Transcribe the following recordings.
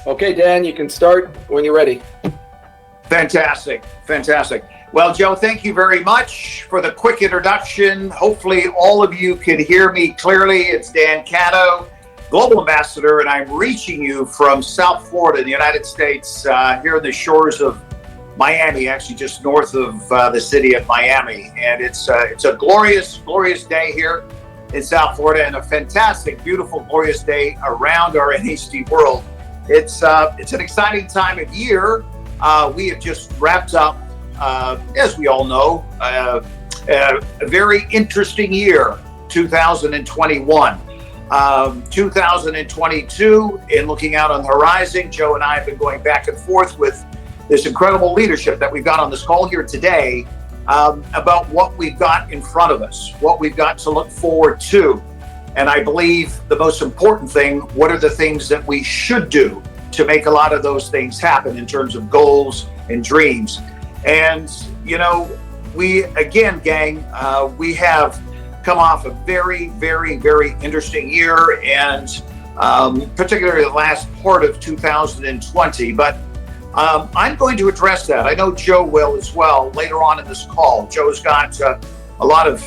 Okay, Dan, you can start when you're ready. Fantastic. Well, Joe, thank you very much for the quick introduction. Hopefully all of you can hear me clearly. It's Dan Catto, Global Ambassador, and I'm reaching you from South Florida in the United States, here on the shores of Miami, actually just north of the city of Miami. And it's a glorious day here in South Florida, and a fantastic, beautiful, glorious day around our NHT world. It's an exciting time of year. We have just wrapped up, as we all know, a very interesting year, 2021. 2022, in looking out on the horizon, Joe and I have been going back and forth with this incredible leadership that we've got on this call here today, about what we've got in front of us, what we've got to look forward to. And I believe the most important thing, what are the things that we should do to make a lot of those things happen in terms of goals and dreams. And, you know, we, again, gang, we have come off a very, very, very interesting year, and particularly the last part of 2020. But I'm going to address that. I know Joe will as well later on in this call. Joe's got a lot of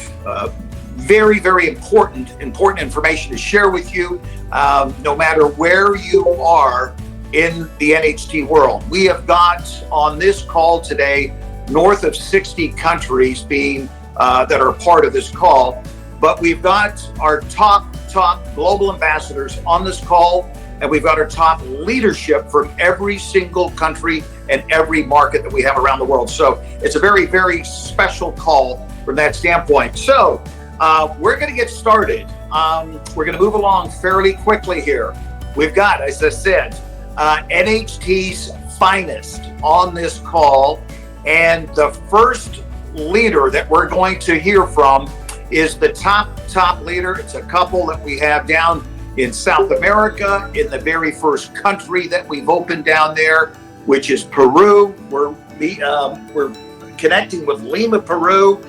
very, very important information to share with you, no matter where you are in the NHT world. We have got on this call today north of 60 countries being that are part of this call, but we've got our top global ambassadors on this call, and we've got our top leadership from every single country and every market that we have around the world. So it's a very, very special call from that standpoint. So we're going to get started. We're going to move along fairly quickly here. We've got, as I said, NHT's finest on this call, and the first leader that we're going to hear from is the top leader. It's a couple that we have down in South America, in the very first country that we've opened down there, which is Peru. We're connecting with Lima, Peru.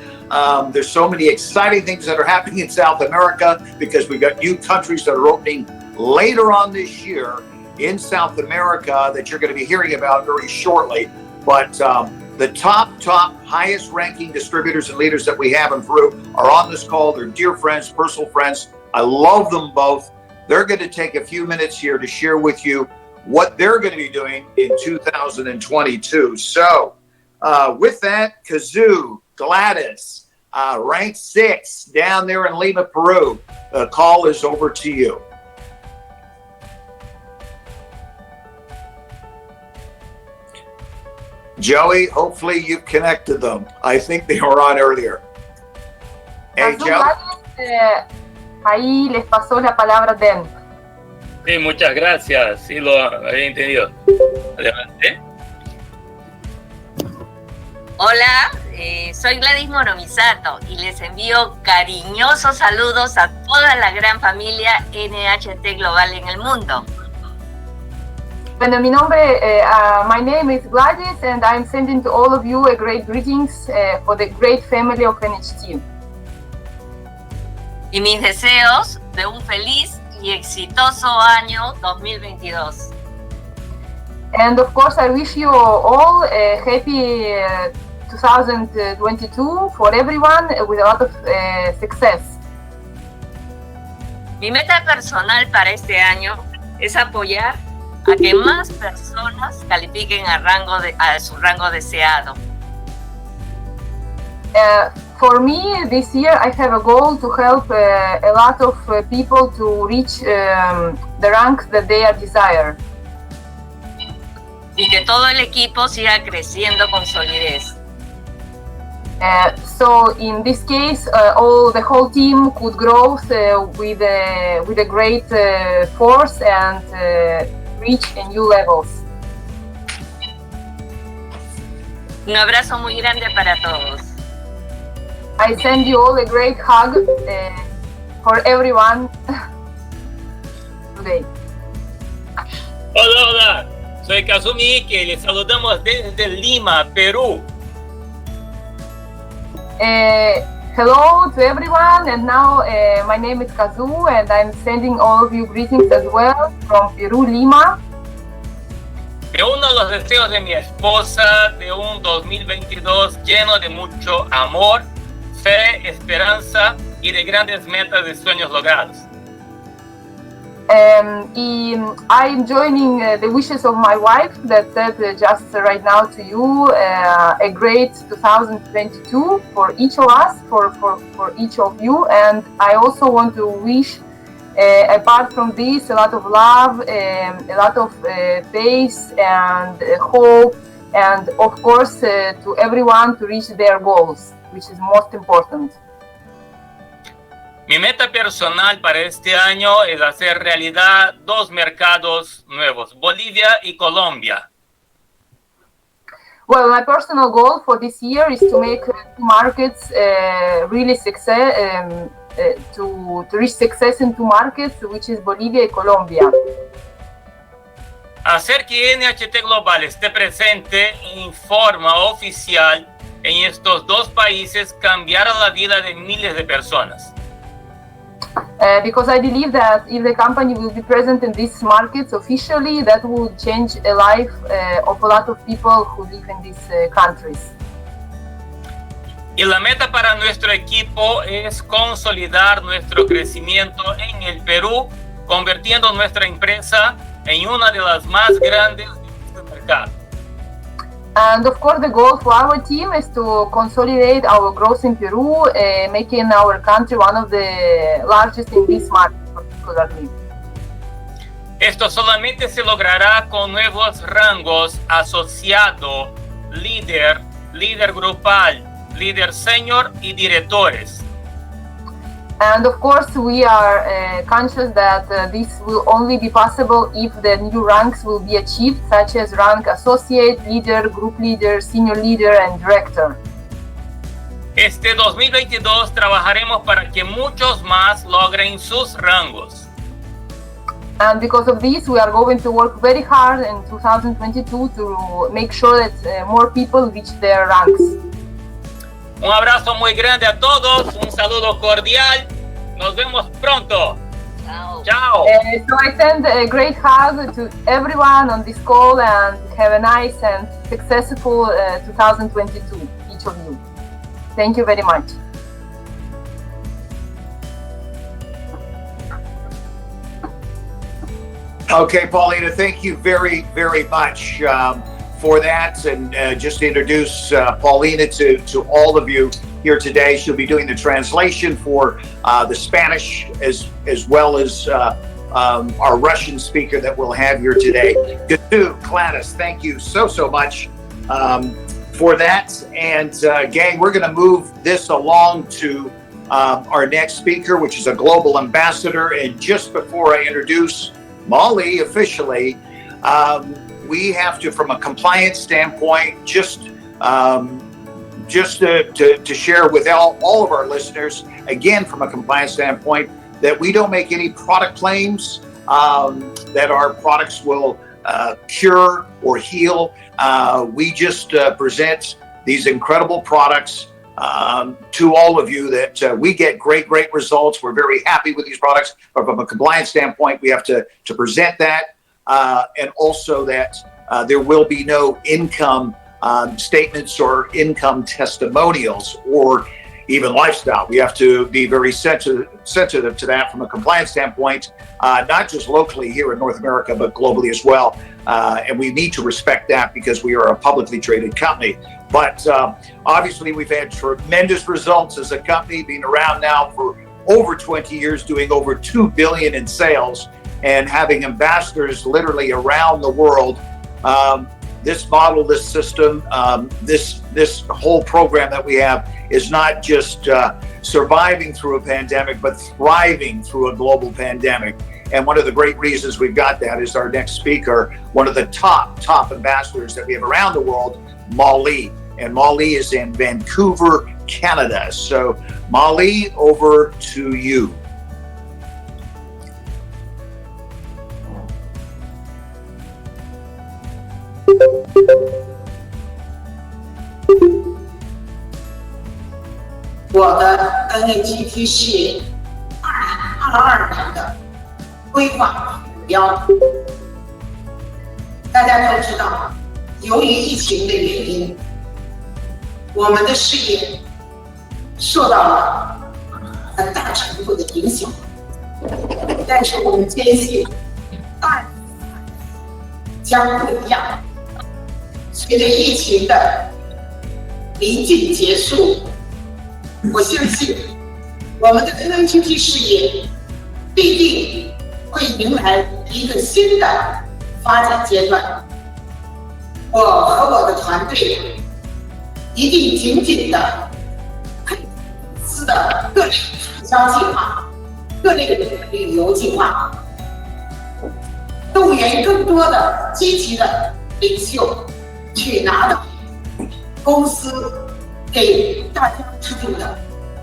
There's so many exciting things that are happening in South America, because we've got new countries that are opening later on this year in South America that you're going to be hearing about very shortly. But the top highest ranking distributors and leaders that we have in Peru are on this call. They're dear friends, personal friends. I love them both. They're going to take a few minutes here to share with you what they're going to be doing in 2022. So with that, Kazoo, Gladys, rank 6 down there in Lima, Peru. The call is over to you. Joey, hopefully you've connected them. I think they were on earlier. Hey, Joe. Ahí les pasó la palabra Dan. Sí, muchas gracias. Sí, lo había entendido. Adelante. Hola, soy Gladys Moromisato y les envío cariñosos saludos a toda la gran familia NHT Global en el mundo. Bueno, my name is Gladys, and I'm sending to all of you a great greetings for the great family of NHT. Y mis deseos de un feliz y exitoso año 2022. And of course, I wish you all a happy 2022 for everyone, with a lot of success. Mi meta personal para este año es apoyar a que más personas califiquen a su rango deseado. For me, this year I have a goal to help a lot of people to reach the rank that they desire. Y que todo el equipo siga creciendo con solidez. So in this case, the whole team could grow with a great force and reach new levels. Un abrazo muy grande para todos. I send you all a great hug for everyone today. Hola, soy Kazumi Ike, les saludamos desde Lima, Perú. Hello to everyone, and now my name is Kazu, and I'm sending all of you greetings as well from Peru, Lima. Me uno a los deseos de mi esposa de un 2022 lleno de mucho amor, fe, esperanza y de grandes metas de sueños logrados. I'm joining the wishes of my wife that said just right now to you a great 2022 for each of us, for each of you. And I also want to wish, apart from this, a lot of love, a lot of faith and hope, and of course to everyone to reach their goals, which is most important. Mi meta personal para este año es hacer realidad dos mercados nuevos, Bolivia y Colombia. Well, my personal goal for this year is to make two markets really success, to reach success in two markets, which is Bolivia y Colombia. Hacer que NHT Global esté presente en forma oficial en estos dos países cambiará la vida de miles de personas. Because I believe that if the company will be present in these markets officially, that will change the life of a lot of people who live in these countries. Y la meta para nuestro equipo es consolidar nuestro crecimiento en el Perú, convirtiendo nuestra empresa en una de las más grandes de este mercado. And of course, the goal for our team is to consolidate our growth in Peru, making our country one of the largest in this market, particularly. Esto solamente se logrará con nuevos rangos: asociado, líder, líder grupal, líder senior y directores. And of course, we are conscious that this will only be possible if the new ranks will be achieved, such as rank associate, leader, group leader, senior leader, and director. Este 2022 trabajaremos para que muchos más logren sus rangos. And because of this, we are going to work very hard in 2022 to make sure that more people reach their ranks. Un abrazo muy grande a todos, un saludo cordial, nos vemos pronto. Chao. Chao. So I send a great hug to everyone on this call and have a nice and successful 2022, each of you. Thank you very much. Okay, Paulina, thank you very, very much for that. And just to introduce Paulina to all of you here today, she'll be doing the translation for the Spanish as well as our Russian speaker that we'll have here today. Gadu, Gladys, thank you so much for that. And gang, we're going to move this along to our next speaker, which is a global ambassador. And just before I introduce Molly officially, we have to, from a compliance standpoint, just to share with all of our listeners, again, from a compliance standpoint, that we don't make any product claims that our products will cure or heal. We just present these incredible products to all of you that we get great results. We're very happy with these products, but from a compliance standpoint, we have to present that. And also that there will be no income statements or income testimonials or even lifestyle. We have to be very sensitive to that from a compliance standpoint, not just locally here in North America, but globally as well. And we need to respect that because we are a publicly traded company. But obviously, we've had tremendous results as a company, being around now for over 20 years, doing over $2 billion in sales, and having ambassadors literally around the world. This model, this system, this whole program that we have is not just surviving through a pandemic, but thriving through a global pandemic. And one of the great reasons we've got that is our next speaker, one of the top ambassadors that we have around the world, Molly. And Molly is in Vancouver, Canada. So Molly, over to you.我的 NHT 事业2022年的规划目标。大家都知道，由于疫情的原因，我们的事业受到了很大程度的影响。但是我们坚信，将不一样。随着疫情的临近结束，我相信我们的 NHT 事业必定会迎来一个新的发展阶段。我和我的团队一定紧紧的配合公司的各类产销计划、各类旅游计划，动员更多的积极的领袖去拿到公司给大家制定的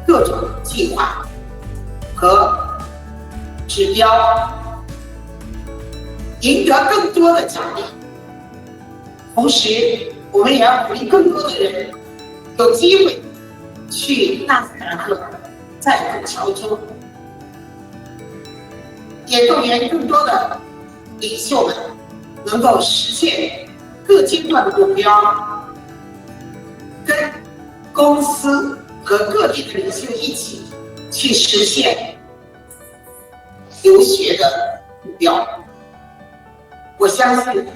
各种计划和指标，赢得更多的奖励。同时，我们也要鼓励更多的人有机会去纳斯达克再度敲钟，也动员更多的领袖们能够实现各阶段的目标，跟公司和各地的领袖一起去实现留学的目标。我相信，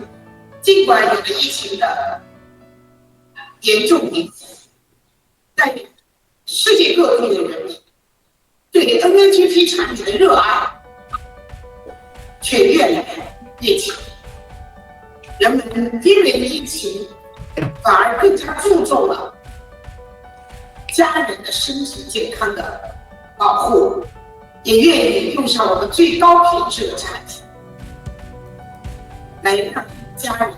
尽管有了疫情的严重影响，但世界各地的人民对 NHT 产品的热爱却越来越强。人们因为疫情，反而更加注重了家人的身体健康的保护，也愿意用上我们最高品质的产品，来让家人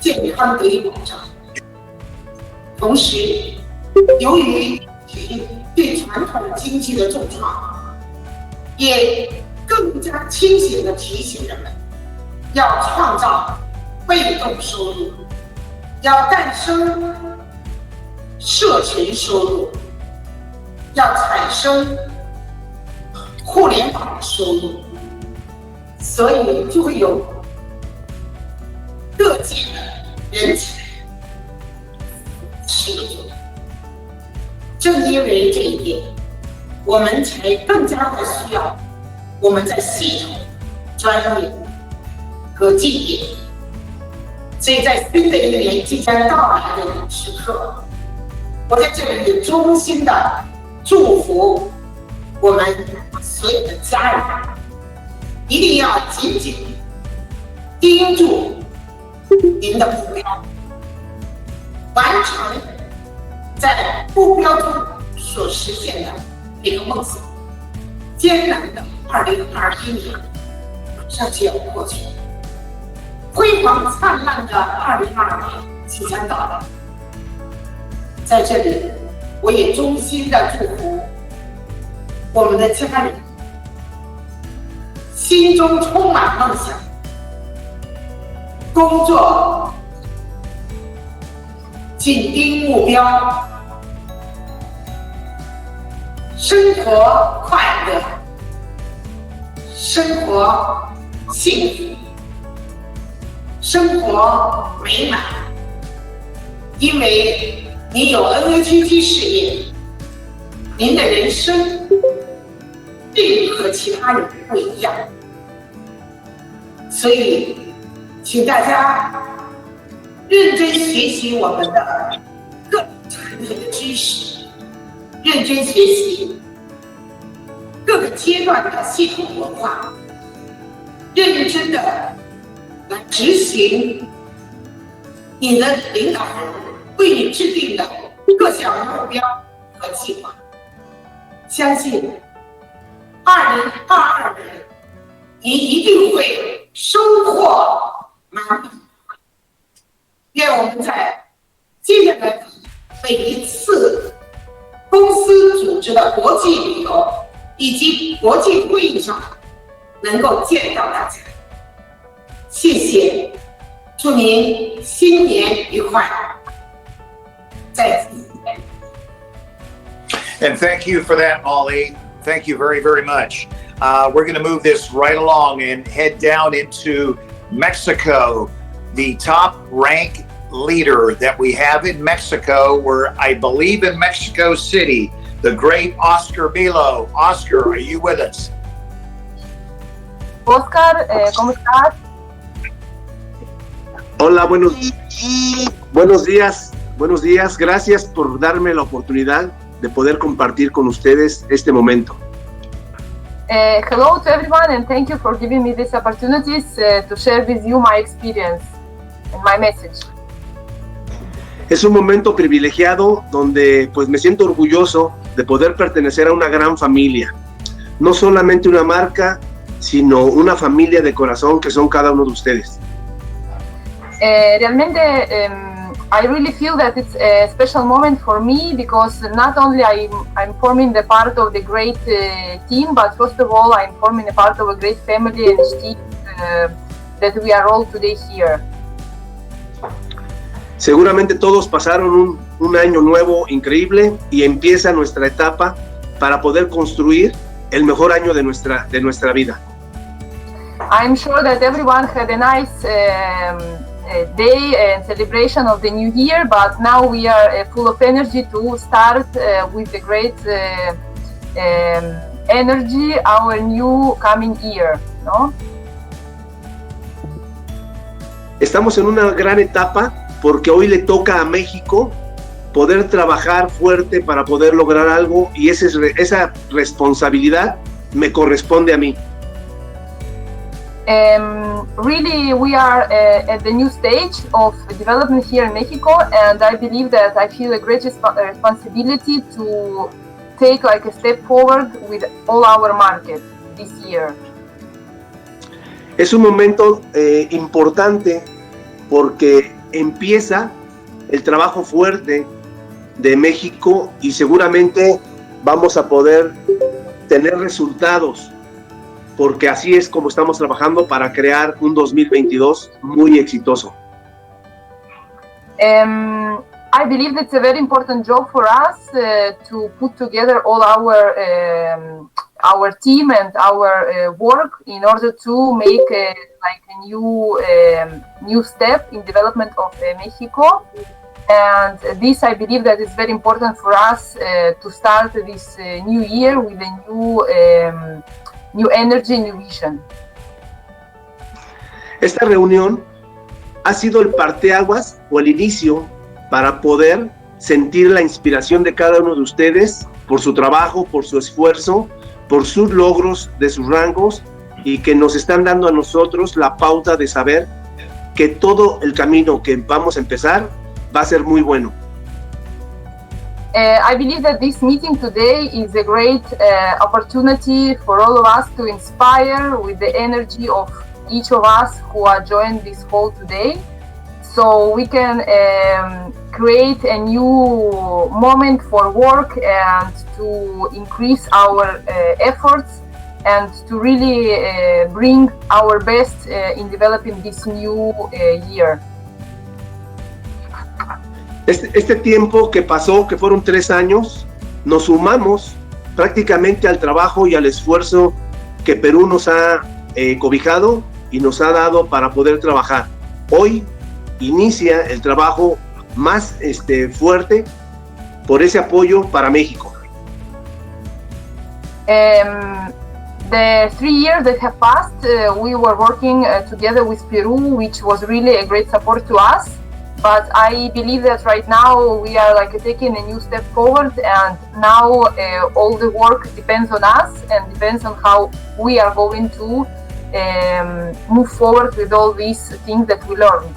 健康得以保障。同时，由于对传统经济的重创，也更加清醒地提醒人们，要创造被动收入，要诞生社群收入，要产生互联网收入，所以就会有各界的人才是有。正因为这一点，我们才更加的需要我们在系统、专业和敬业。所以在新的一年即将到来的时刻，我在这里也衷心的祝福我们所有的家人，一定要紧紧盯住您的目标，完成在目标中所实现的这个梦想。艰难的2021年马上就要过去，辉煌灿烂的2022年即将到来。在这里，我也衷心的祝福我们的家人，心中充满梦想，工作紧盯目标，生活快乐，生活幸福，生活美满。因为你有 NHT 事业，您的人生并和其他人不一样，所以请大家认真学习我们的各种产品的知识，认真学习各个阶段的系统文化，认真的来执行你的领导人为你制定的各项目标和计划。相信2022年你一定会收获满满。愿我们在接下来的每一次公司组织的国际旅游以及国际会议上能够见到大家。谢谢，祝您新年愉快。再次。And thank you for that, Molly. Thank you very, very much. We're going to move this right along and head down into Mexico, the top rank leader that we have in Mexico. We're, I believe, in Mexico City, the great Oscar Milo. Oscar, are you with us? Oscar, ¿cómo estás? Hola, buenos días. Gracias por darme la oportunidad de poder compartir con ustedes este momento. Hello to everyone, and thank you for giving me these opportunities to share with you my experience and my message. Es un momento privilegiado donde pues me siento orgulloso de poder pertenecer a una gran familia. No solamente una marca, sino una familia de corazón que son cada uno de ustedes. Realmente, I really feel that it's a special moment for me because not only I'm forming the part of the great team, but first of all, I'm forming a part of a great family NHT that we are all today here. Seguramente todos pasaron un año nuevo increíble y empieza nuestra etapa para poder construir el mejor año de nuestra vida. I'm sure that everyone had a nice day and celebration of the new year, but now we are full of energy to start with the great energy our new coming year, ¿no? Estamos en una gran etapa porque hoy le toca a México poder trabajar fuerte para poder lograr algo y esa responsabilidad me corresponde a mí. Really, we are at the new stage of development here in Mexico, and I believe that I feel a great responsibility to take like a step forward with all our market this year. Es un momento importante porque empieza el trabajo fuerte de México y seguramente vamos a poder tener resultados, porque así es como estamos trabajando para crear un 2022 muy exitoso. I believe it's a very important job for us to put together all our team and our work in order to make like a new step in development of Mexico. And this, I believe, that is very important for us to start this new year with a new energy, new vision. Esta reunión ha sido el parteaguas o el inicio para poder sentir la inspiración de cada uno de ustedes por su trabajo, por su esfuerzo, por sus logros de sus rangos y que nos están dando a nosotros la pauta de saber que todo el camino que vamos a empezar va a ser muy bueno. I believe that this meeting today is a great opportunity for all of us to inspire with the energy of each of us who are joined this call today, so we can create a new moment for work and to increase our efforts and to really bring our best in developing this new year. Este tiempo que pasó, que fueron 3 años, nos sumamos prácticamente al trabajo y al esfuerzo que Perú nos ha cobijado y nos ha dado para poder trabajar. Hoy inicia el trabajo más fuerte por ese apoyo para México. The 3 years that have passed, we were working together with Peru, which was really a great support to us. But I believe that right now we are like taking a new step forward, and now all the work depends on us and depends on how we are going to move forward with all these things that we learned.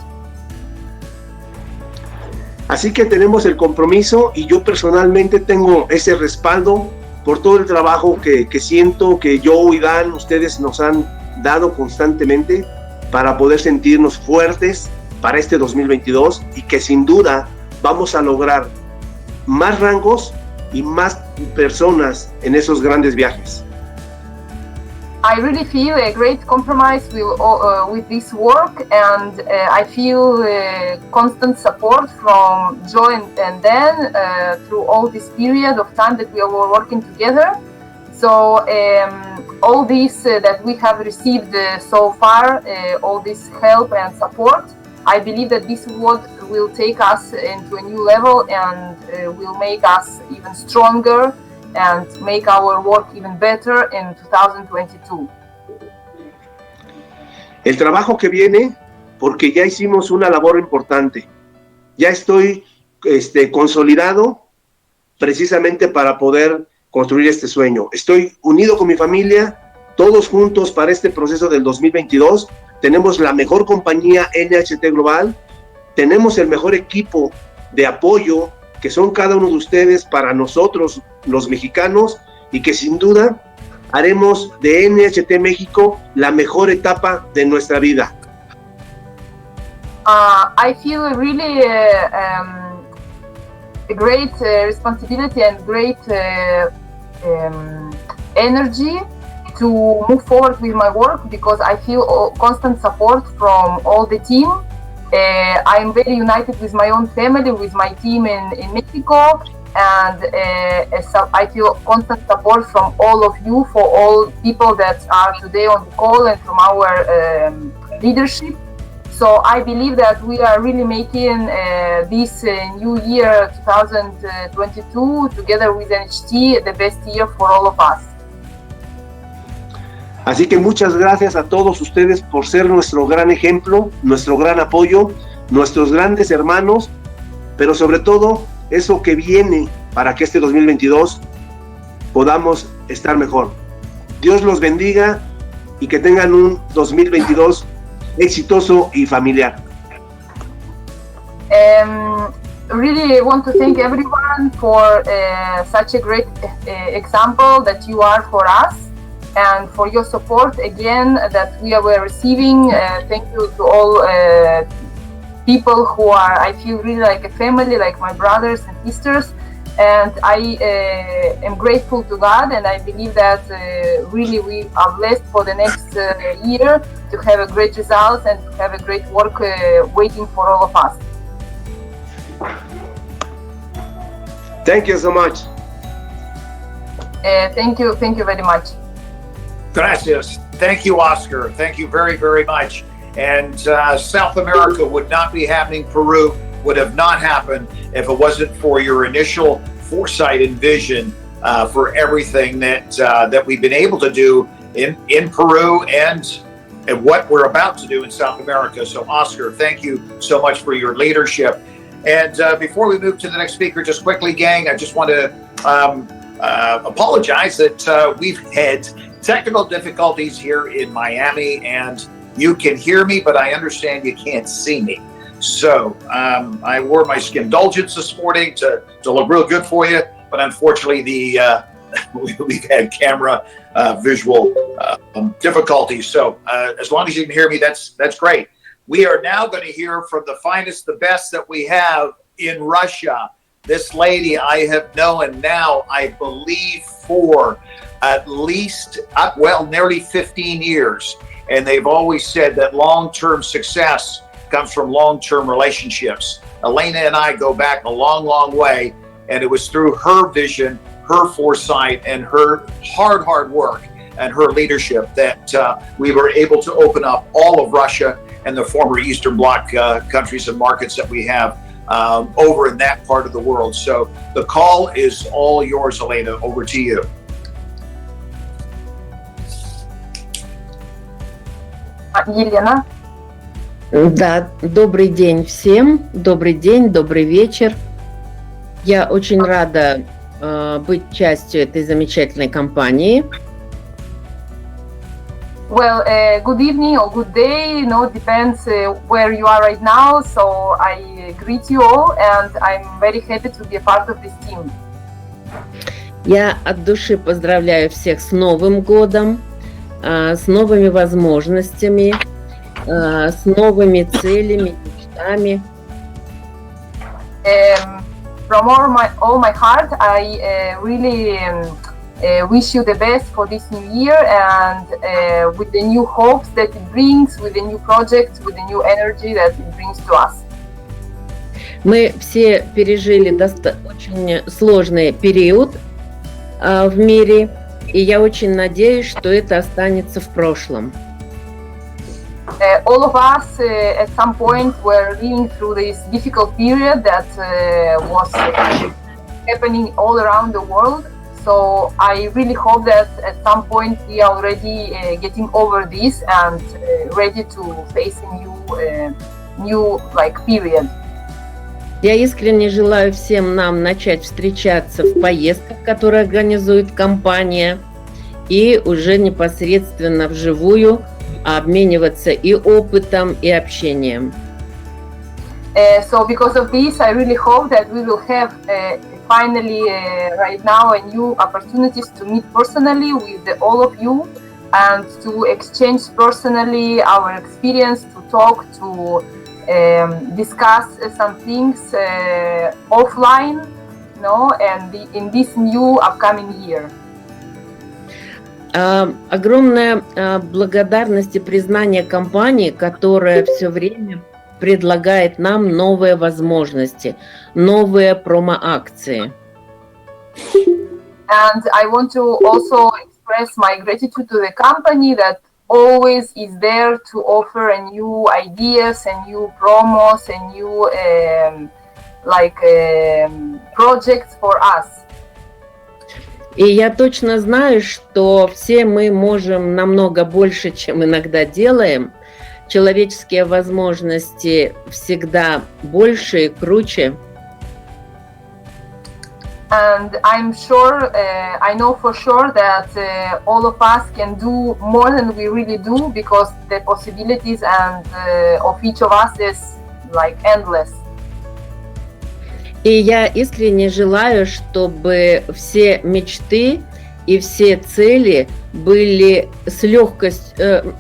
Así que tenemos el compromiso y yo personalmente tengo ese respaldo por todo el trabajo que siento que yo y Dan, ustedes nos han dado constantemente para poder sentirnos fuertes para este 2022 y que sin duda vamos a lograr más rangos y más personas en esos grandes viajes. I really feel a great compromise with this work, and I feel constant support from Joe and Dan through all this period of time that we were working together. So all this that we have received so far, all this help and support, I believe that this is what will take us into a new level and will make us even stronger and make our work even better in 2022. El trabajo que viene, porque ya hicimos una labor importante. Ya estoy consolidado precisamente para poder construir este sueño. Estoy unido con mi familia, todos juntos para este proceso del 2022. Tenemos la mejor compañía NHT Global, tenemos el mejor equipo de apoyo que son cada uno de ustedes para nosotros los mexicanos y que sin duda haremos de NHT México la mejor etapa de nuestra vida. I feel really a great responsibility and great energy to move forward with my work because I feel constant support from all the team. I'm very united with my own family, with my team in Mexico, and I feel constant support from all of you, for all people that are today on the call and from our leadership. So I believe that we are really making this new year 2022 together with NHT the best year for all of us. Así que muchas gracias a todos ustedes por ser nuestro gran ejemplo, nuestro gran apoyo, nuestros grandes hermanos, pero sobre todo eso que viene para que este 2022 podamos estar mejor. Dios los bendiga y que tengan un 2022 exitoso y familiar. Really want to thank everyone for such a great example that you are for us. And for your support again that we were receiving. Thank you to all people who are, I feel really like a family, like my brothers and sisters. And I am grateful to God, and I believe that really we are blessed for the next year to have a great result and to have a great work waiting for all of us. Thank you so much. Thank you very much. Gracias. Thank you, Oscar. Thank you very, very much. And South America would not be happening. Peru would have not happened if it wasn't for your initial foresight and vision for everything that we've been able to do in Peru and what we're about to do in South America. So, Oscar, thank you so much for your leadership. And before we move to the next speaker, just quickly, gang, I just want to apologize that we've had technical difficulties here in Miami, and you can hear me, but I understand you can't see me. So I wore my Skindulgence this morning to look real good for you, but unfortunately we've had camera visual difficulties. So as long as you can hear me, that's great. We are now going to hear from the finest, the best that we have in Russia. This lady I have known now, I believe, for at least, nearly 15 years. And they've always said that long-term success comes from long-term relationships. Elena and I go back a long, long way. And it was through her vision, her foresight, and her hard work and her leadership that we were able to open up all of Russia and the former Eastern Bloc countries and markets that we have over in that part of the world. So the call is all yours, Elena. Over to you. Елена. Да, добрый день всем, добрый день, добрый вечер. Я очень рада быть частью этой замечательной компании. Well, good evening or good day, it depends where you are right now. So I greet you all, and I'm very happy to be a part of this team. Я от души поздравляю всех с Новым годом, с новыми возможностями, с новыми целями, мечтами. From all my heart, I really wish you the best for this new year, and with the new hopes that it brings, with the new projects, with the new energy that it brings to us. Мы все пережили очень сложный период в мире, И я очень надеюсь, что это останется в прошлом. All of us at some point were living through this difficult period that was happening all around the world. So I really hope that at some point we are already getting over this and ready to face a new period. Я искренне желаю всем нам начать встречаться в поездках, которые организует компания, и уже непосредственно вживую обмениваться и опытом, и общением. So because of this, I really hope that we will have finally right now a new opportunities to meet personally with all of you and to exchange personally our experience, to talk, to discuss some things offline, and in this new upcoming year. Огромная благодарность и признание компании, которая все время предлагает нам новые возможности, новые промо-акции. And I want to also express my gratitude to the company that always is there to offer new ideas and new promos and new projects for us. И я точно знаю, что все мы можем намного больше, чем иногда делаем. Человеческие возможности всегда больше и круче. And I'm sure, I know for sure that all of us can do more than we really do because the possibilities and of each of us is endless. И я искренне желаю, чтобы все мечты и все цели были с легкостью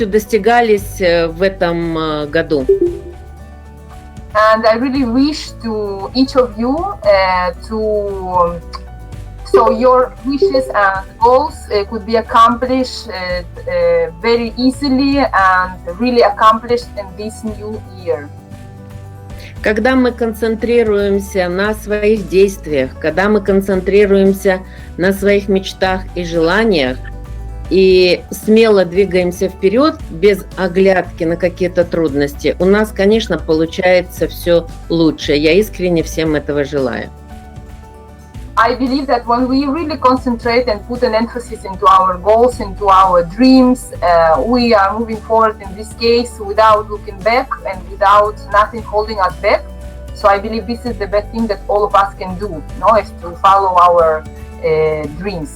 достигались в этом году. And I really wish to each of you so your wishes and goals could be accomplished very easily and really accomplished in this new year. Когда мы концентрируемся на своих действиях, когда мы концентрируемся на своих мечтах и желаниях и смело двигаемся вперед без оглядки на какие-то трудности, у нас, конечно, получается все лучше. Я искренне всем этого желаю. I believe that when we really concentrate and put an emphasis into our goals, into our dreams, we are moving forward in this case without looking back and without nothing holding us back. So I believe this is the best thing that all of us can do, is to follow our dreams.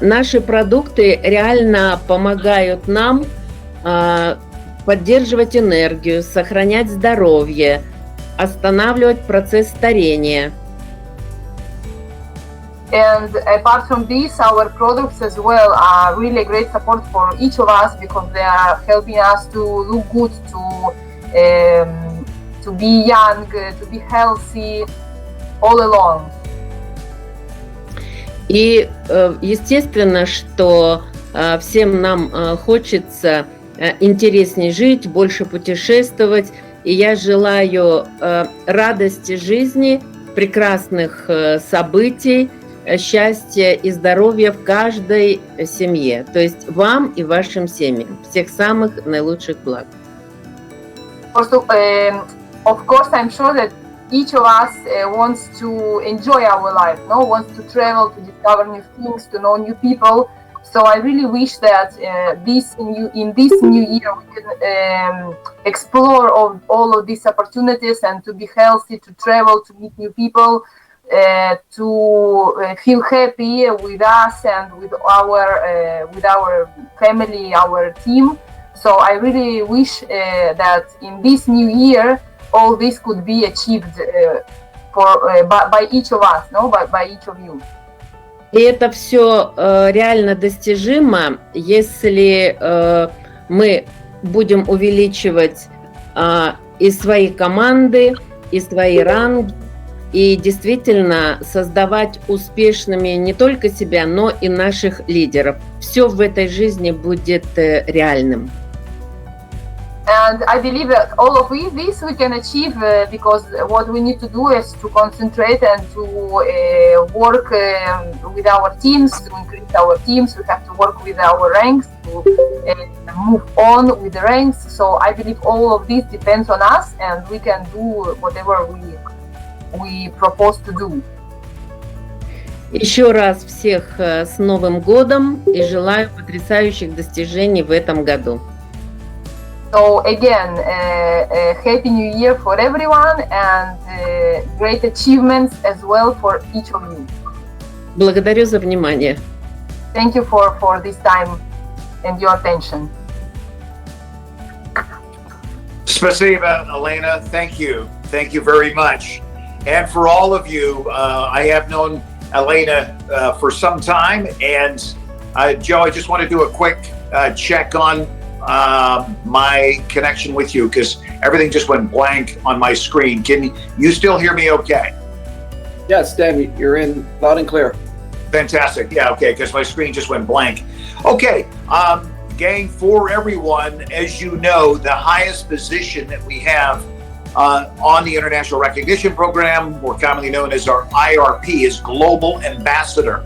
Наши продукты реально помогают нам поддерживать энергию, сохранять здоровье, останавливать процесс старения. And apart from this, our products as well are really a great support for each of us because they are helping us to look good, to be young, to be healthy all along. И естественно, что всем нам хочется интереснее жить, больше путешествовать. И я желаю радости жизни, прекрасных событий, счастья и здоровья в каждой семье. То есть вам и вашим семьям. Всех самых наилучших благ. Of course, I'm sure that each of us wants to enjoy our life, wants to travel, to discover new things, to know new people. So I really wish that in this new year we can explore all of these opportunities and to be healthy, to travel, to meet new people, to feel happy with us and with our family, our team. So I really wish that in this new year all this could be achieved by each of us, by each of you. И это все реально достижимо, если мы будем увеличивать и свои команды, и свои ранги, и действительно создавать успешными не только себя, но и наших лидеров. Все в этой жизни будет реальным. And I believe that all of this we can achieve because what we need to do is to concentrate and to work with our teams, to increase our teams. We have to work with our ranks to move on with the ranks. So I believe all of this depends on us, and we can do whatever we propose to do. Еще раз всех с Новым годом и желаю потрясающих достижений в этом году. So again, Happy New Year for everyone and great achievements as well for each of you. Благодарю за внимание. Thank you for this time and your attention. Spasiba, Elena, thank you. Thank you very much. And for all of you, I have known Elena for some time. And Joe, I just want to do a quick check on my connection with you because everything just went blank on my screen. Can you still hear me okay? Yes, Dan, you're in loud and clear. Fantastic. Yeah, okay, because my screen just went blank. Okay, gang, for everyone, as you know, the highest position that we have on the International Recognition Program, more commonly known as our IRP, is Global Ambassador.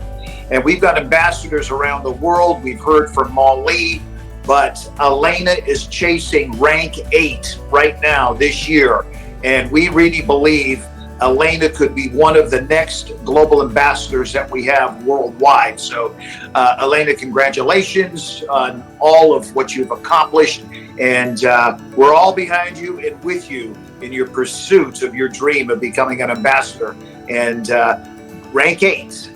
And we've got ambassadors around the world. We've heard from Mali, but Elena is chasing rank 8 right now this year. And we really believe Elena could be one of the next global ambassadors that we have worldwide. So, Elena, congratulations on all of what you've accomplished. And we're all behind you and with you in your pursuit of your dream of becoming an ambassador. And rank 8,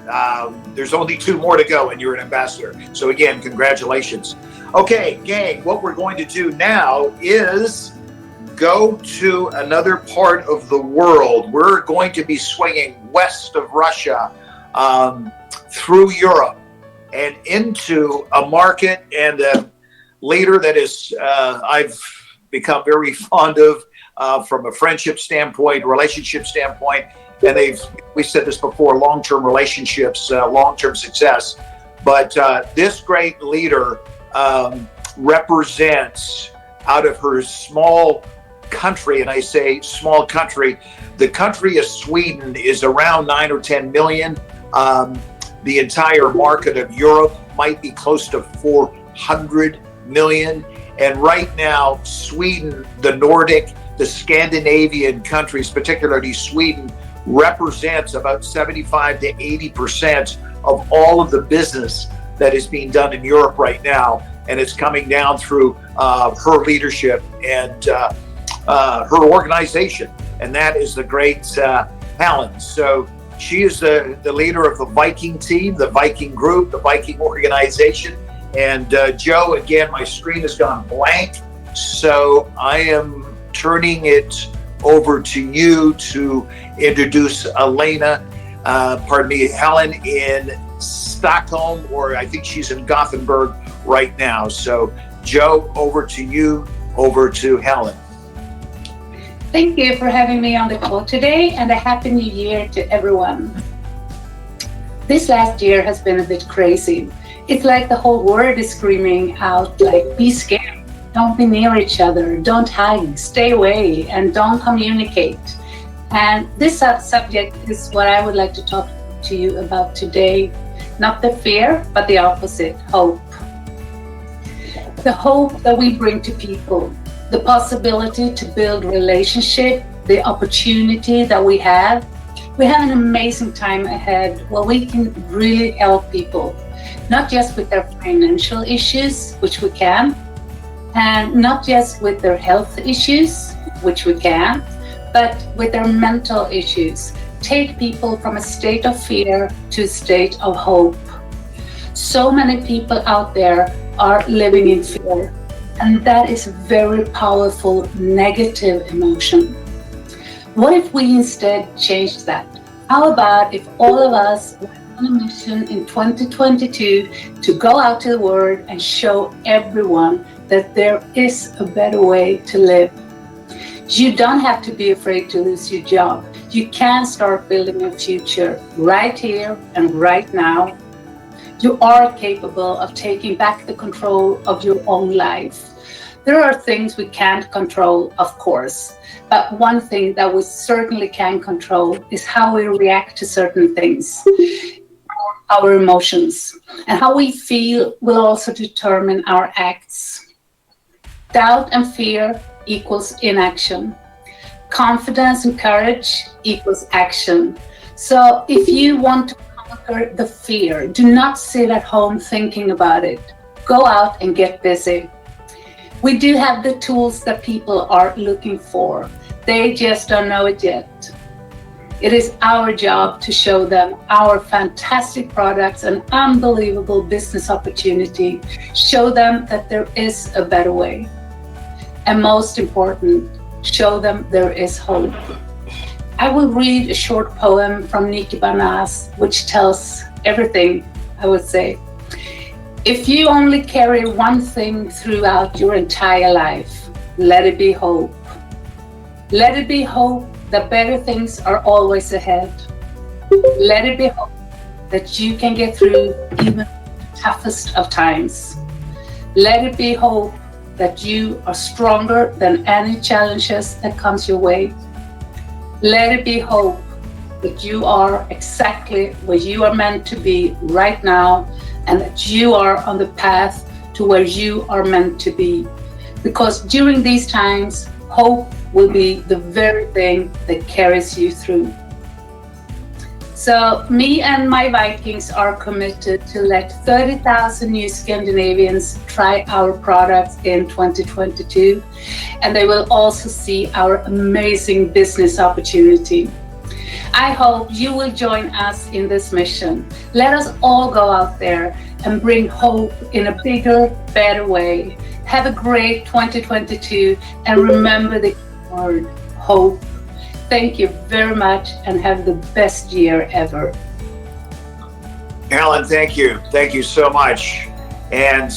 there's only 2 more to go and you're an ambassador. So again, congratulations. Okay, gang, what we're going to do now is go to another part of the world. We're going to be swinging west of Russia through Europe and into a market and a leader that is I've become very fond of from a friendship standpoint, relationship standpoint, and we said this before, long-term relationships, long-term success. But this great leader represents out of her small country, and I say small country, the country of Sweden is around 9 or 10 million. The entire market of Europe might be close to 400 million. And right now, Sweden, the Nordic, the Scandinavian countries, particularly Sweden, represents about 75 to 80% of all of the business that is being done in Europe right now. And it's coming down through her leadership and her organization. And that is the great Helen. So she is the leader of the Viking team, the Viking group, the Viking organization. And Joe, again, my screen has gone blank. So I am turning it over to you to introduce Helen in Stockholm, or I think she's in Gothenburg right now. So Joe, over to you, over to Helen. Thank you for having me on the call today, and a Happy New Year to everyone. This last year has been a bit crazy. It's like the whole world is screaming out, like, be scared, don't be near each other, don't hide, stay away, and don't communicate. And this subject is what I would like to talk to you about today. Not the fear, but the opposite, hope. The hope that we bring to people, the possibility to build relationship, the opportunity that we have. We have an amazing time ahead where we can really help people, not just with their financial issues, which we can, and not just with their health issues, which we can, but with their mental issues. Take people from a state of fear to a state of hope. So many people out there are living in fear, and that is a very powerful negative emotion. What if we instead change that? How about if all of us went on a mission in 2022 to go out to the world and show everyone that there is a better way to live? You don't have to be afraid to lose your job. You can start building a future right here and right now. You are capable of taking back the control of your own life. There are things we can't control, of course, but one thing that we certainly can control is how we react to certain things, our emotions, and how we feel will also determine our acts. Doubt and fear equals inaction. Confidence and courage equals action. So if you want to conquer the fear, do not sit at home thinking about it. Go out and get busy. We do have the tools that people are looking for. They just don't know it yet. It is our job to show them our fantastic products and unbelievable business opportunity. Show them that there is a better way. And most important, show them there is hope. I will read a short poem from Nikki Banas, which tells everything, I would say. If you only carry one thing throughout your entire life, let it be hope. Let it be hope that better things are always ahead. Let it be hope that you can get through even the toughest of times. Let it be hope that you are stronger than any challenges that comes your way. Let it be hope that you are exactly where you are meant to be right now, and that you are on the path to where you are meant to be. Because during these times, hope will be the very thing that carries you through. So me and my Vikings are committed to let 30,000 new Scandinavians try our products in 2022, and they will also see our amazing business opportunity. I hope you will join us in this mission. Let us all go out there and bring hope in a bigger, better way. Have a great 2022, and remember the word hope. Thank you very much, and have the best year ever. Helen, thank you. Thank you so much. And,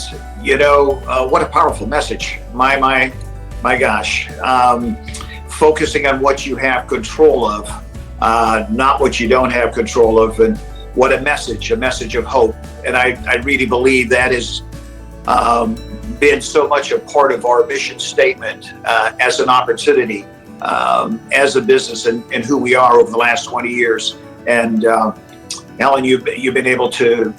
what a powerful message. My gosh. Focusing on what you have control of, not what you don't have control of. And what a message of hope. And I really believe that has been so much a part of our mission statement as an opportunity, as a business, and who we are over the last 20 years. And Helen, you've been able to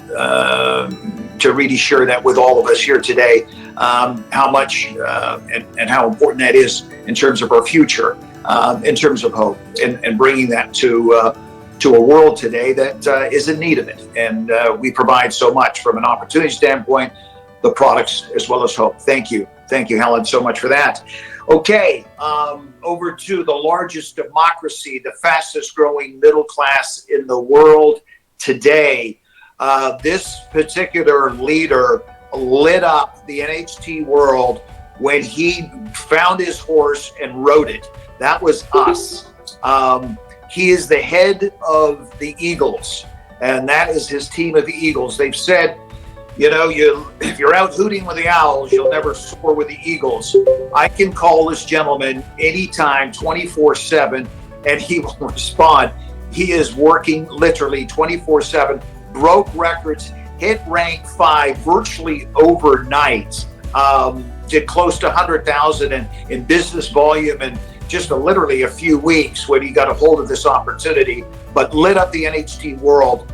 really share that with all of us here today, how much and how important that is in terms of our future, in terms of hope, and bringing that to a world today that is in need of it. And we provide so much from an opportunity standpoint, the products as well as hope. Thank you, Helen, so much for that. Okay, over to the largest democracy, the fastest growing middle class in the world today. This particular leader lit up the NHT world when he found his horse and rode it. That was us. He is the head of the Eagles, and that is his team of Eagles. They've said, if you're out hooting with the Owls, you'll never soar with the Eagles. I can call this gentleman anytime, 24/7, and he will respond. He is working literally 24/7, broke records, hit rank 5 virtually overnight, did close to 100,000 in business volume in just literally a few weeks when he got a hold of this opportunity, but lit up the NHT world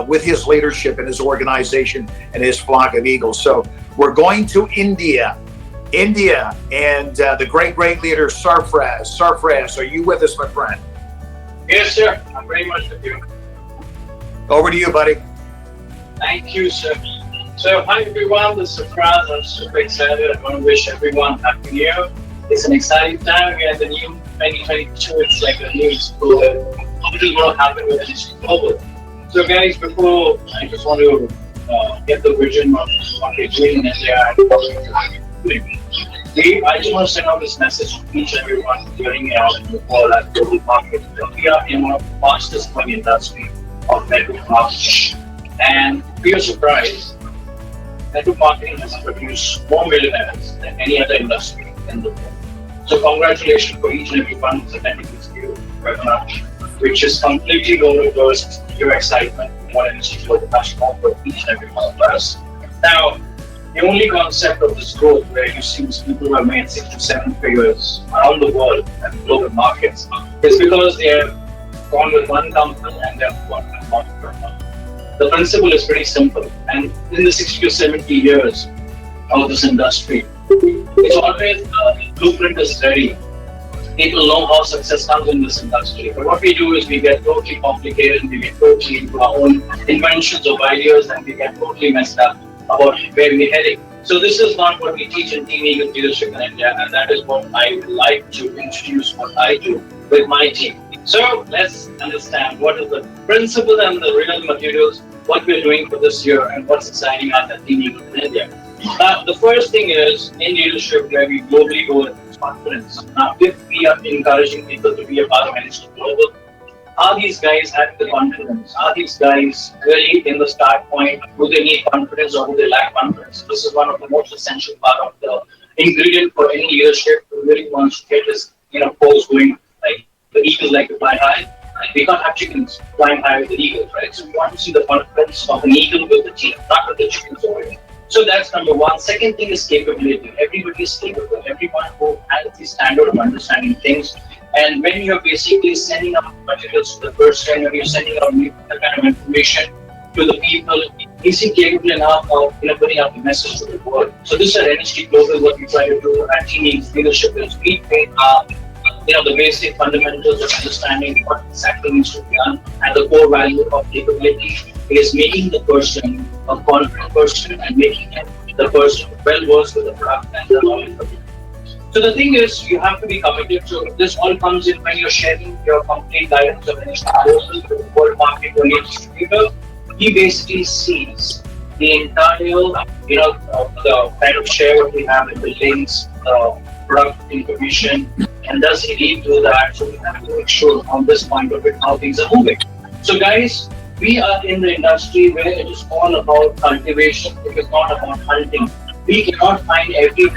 with his leadership and his organization and his flock of Eagles. So we're going to India, and the great leader, Sarfraz. Sarfraz, are you with us, my friend? Yes, sir. I'm very much with you. Over to you, buddy. Thank you, sir. So, hi, everyone. This is Sarfraz. I'm super excited. I want to wish everyone Happy New Year. It's an exciting time. We are the new 2022. It's like a new school. Something will happen with NHT Global. So, guys, before I just want to get the vision of what we're doing in India and what we're doing. I just want to send out this message to each and everyone hearing out in the world at global market. We are in one of the fastest growing industry of network marketing. And be a surprise, network marketing has produced more millionaires than any other industry in the world. So congratulations for each and every one who's attending this new webinar, which is completely going to burst your excitement for what NHT Global has to offer each and every one of us. Now, the only concept of this growth where you see these people who have made 6 to 7 figures around the world and global markets is because they have gone with one company and they have gone with one company. The principle is pretty simple, and in the 60 to 70 years of this industry, it's always blueprint is ready. People know how success comes in this industry. But what we do is we get totally complicated, we get totally into our own inventions of ideas, and we get totally messed up about where we're heading. So this is not what we teach in Team Eagle Leadership in India, and that is what I would like to introduce what I do with my team. So let's understand what is the principle and the real materials, what we're doing for this year, and what's exciting us at Team Eagle in India. The first thing is in leadership where we globally go with confidence. Now, if we are encouraging people to be a part of NHT Global, are these guys having the confidence? Are these guys really in the start point? Do they need confidence or do they lack confidence? This is one of the most essential part of the ingredient for any leadership who really wants to get this, pose going. Like the eagles like to fly high. We can't have chickens flying high with the eagles, right? So we want to see the confidence of an eagle with the team, not with the chickens over here. So that's number one. Second thing is capability. Everybody is capable. Everyone who has the standard of understanding things. And when you're basically sending out materials to the person, when you're sending out that kind of information to the people, is he capable enough of putting out the message to the world? So this is at NHT Global, what we try to do at Team Eagle's leadership is we make the basic fundamentals of understanding what exactly needs to be done, and the core value of capability is making the person a confident person and making him the person well versed with the product and the knowledge of it. So the thing is, you have to be committed. So this all comes in when you're sharing your complete guidance of NHT Global to the world market or your distributor. He basically sees the entire, the kind of share what we have in the links, the product information, and does he really do that? So we have to make sure on this point of it how things are moving. So guys, we are in the industry where it is all about cultivation. It is not about hunting. We cannot find every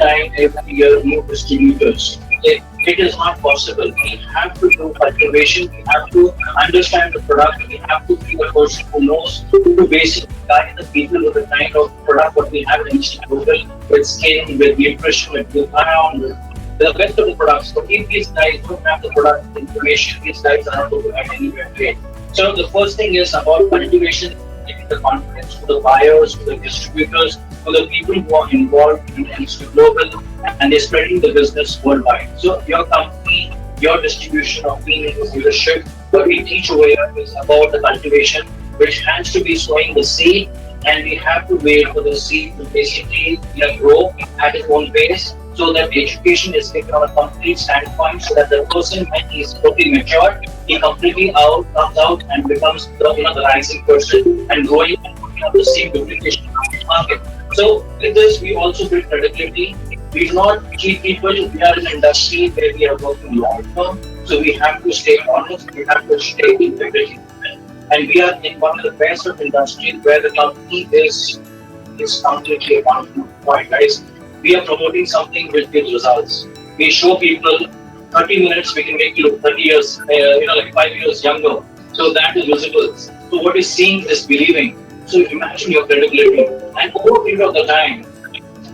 year new distributors. It is not possible. We have to do cultivation. We have to understand the product. We have to be a person who knows to basically guide the people with the kind of product what we have in NHT Global, with skin, with nutrition, with glutathione, with the best of the products. So if these guys don't have the product information, these guys are not going to have anywhere to trade. So the first thing is about cultivation, giving the confidence to the buyers, to the distributors, to the people who are involved in NHT Global, and they're spreading the business worldwide. So your company, your distribution of Team Eagle leadership, what we teach over here is about the cultivation, which has to be sowing the seed, and we have to wait for the seed to basically grow at its own pace, so that the education is taken on a complete standpoint, so that the person, when he is totally matured, he completely comes out and becomes the rising person and growing and putting up the same duplication in the market. So with this, we also build credibility. We do not cheat people. We are in an industry where we are working long term, so we have to stay honest. We have to stay integrity, and we are in one of the best of industries where the company is completely accountable. Point, guys. We are promoting something which gives results. We show people 30 minutes, we can make you look 30 years, like 5 years younger. So that is visible. So what is seeing is believing. So imagine your credibility. And over a period of the time,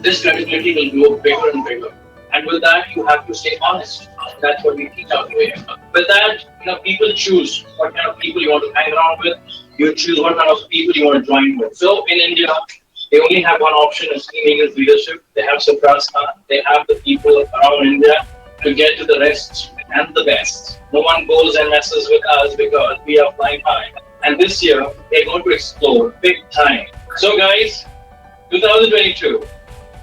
this credibility will grow bigger and bigger. And with that, you have to stay honest. That's what we teach out here. With that, people choose what kind of people you want to hang around with. You choose what kind of people you want to join with. So in India, they only have one option as Team Eagle's leadership. They have Suprasthana. They have the people around India to get to the rest and the best. No one goes and messes with us because we are flying high. And this year, they're going to explore big time. So guys, 2022,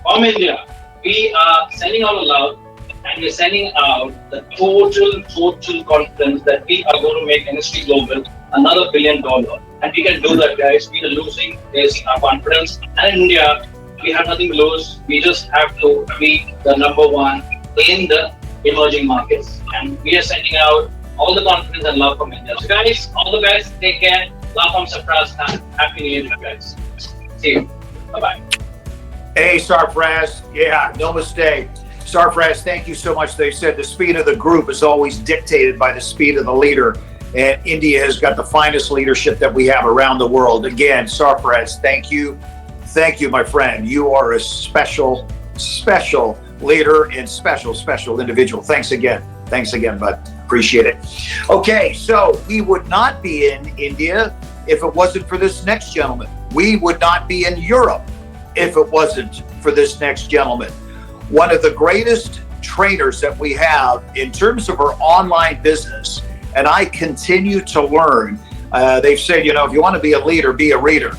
from India, we are sending out a love, and we're sending out the total confidence that we are going to make NHT Global another $1 billion. And we can do that, guys. We are losing is our confidence. And in India, we have nothing to lose. We just have to be the number one in the emerging markets. And we are sending out all the confidence and love from India. So guys, all the best. Take care. Love from Suprasthana. Happy New Year, guys. See you. Bye-bye. Hey, Sarfraz. Yeah, no mistake. Sarfraz, thank you so much. They said the speed of the group is always dictated by the speed of the leader. And India has got the finest leadership that we have around the world. Again, Sarfraz, thank you. Thank you, my friend. You are a special leader and special individual. Thanks again, bud. Appreciate it. Okay, so we would not be in India if it wasn't for this next gentleman. We would not be in Europe if it wasn't for this next gentleman. One of the greatest trainers that we have in terms of our online business, and I continue to learn. They've said, if you want to be a leader, be a reader.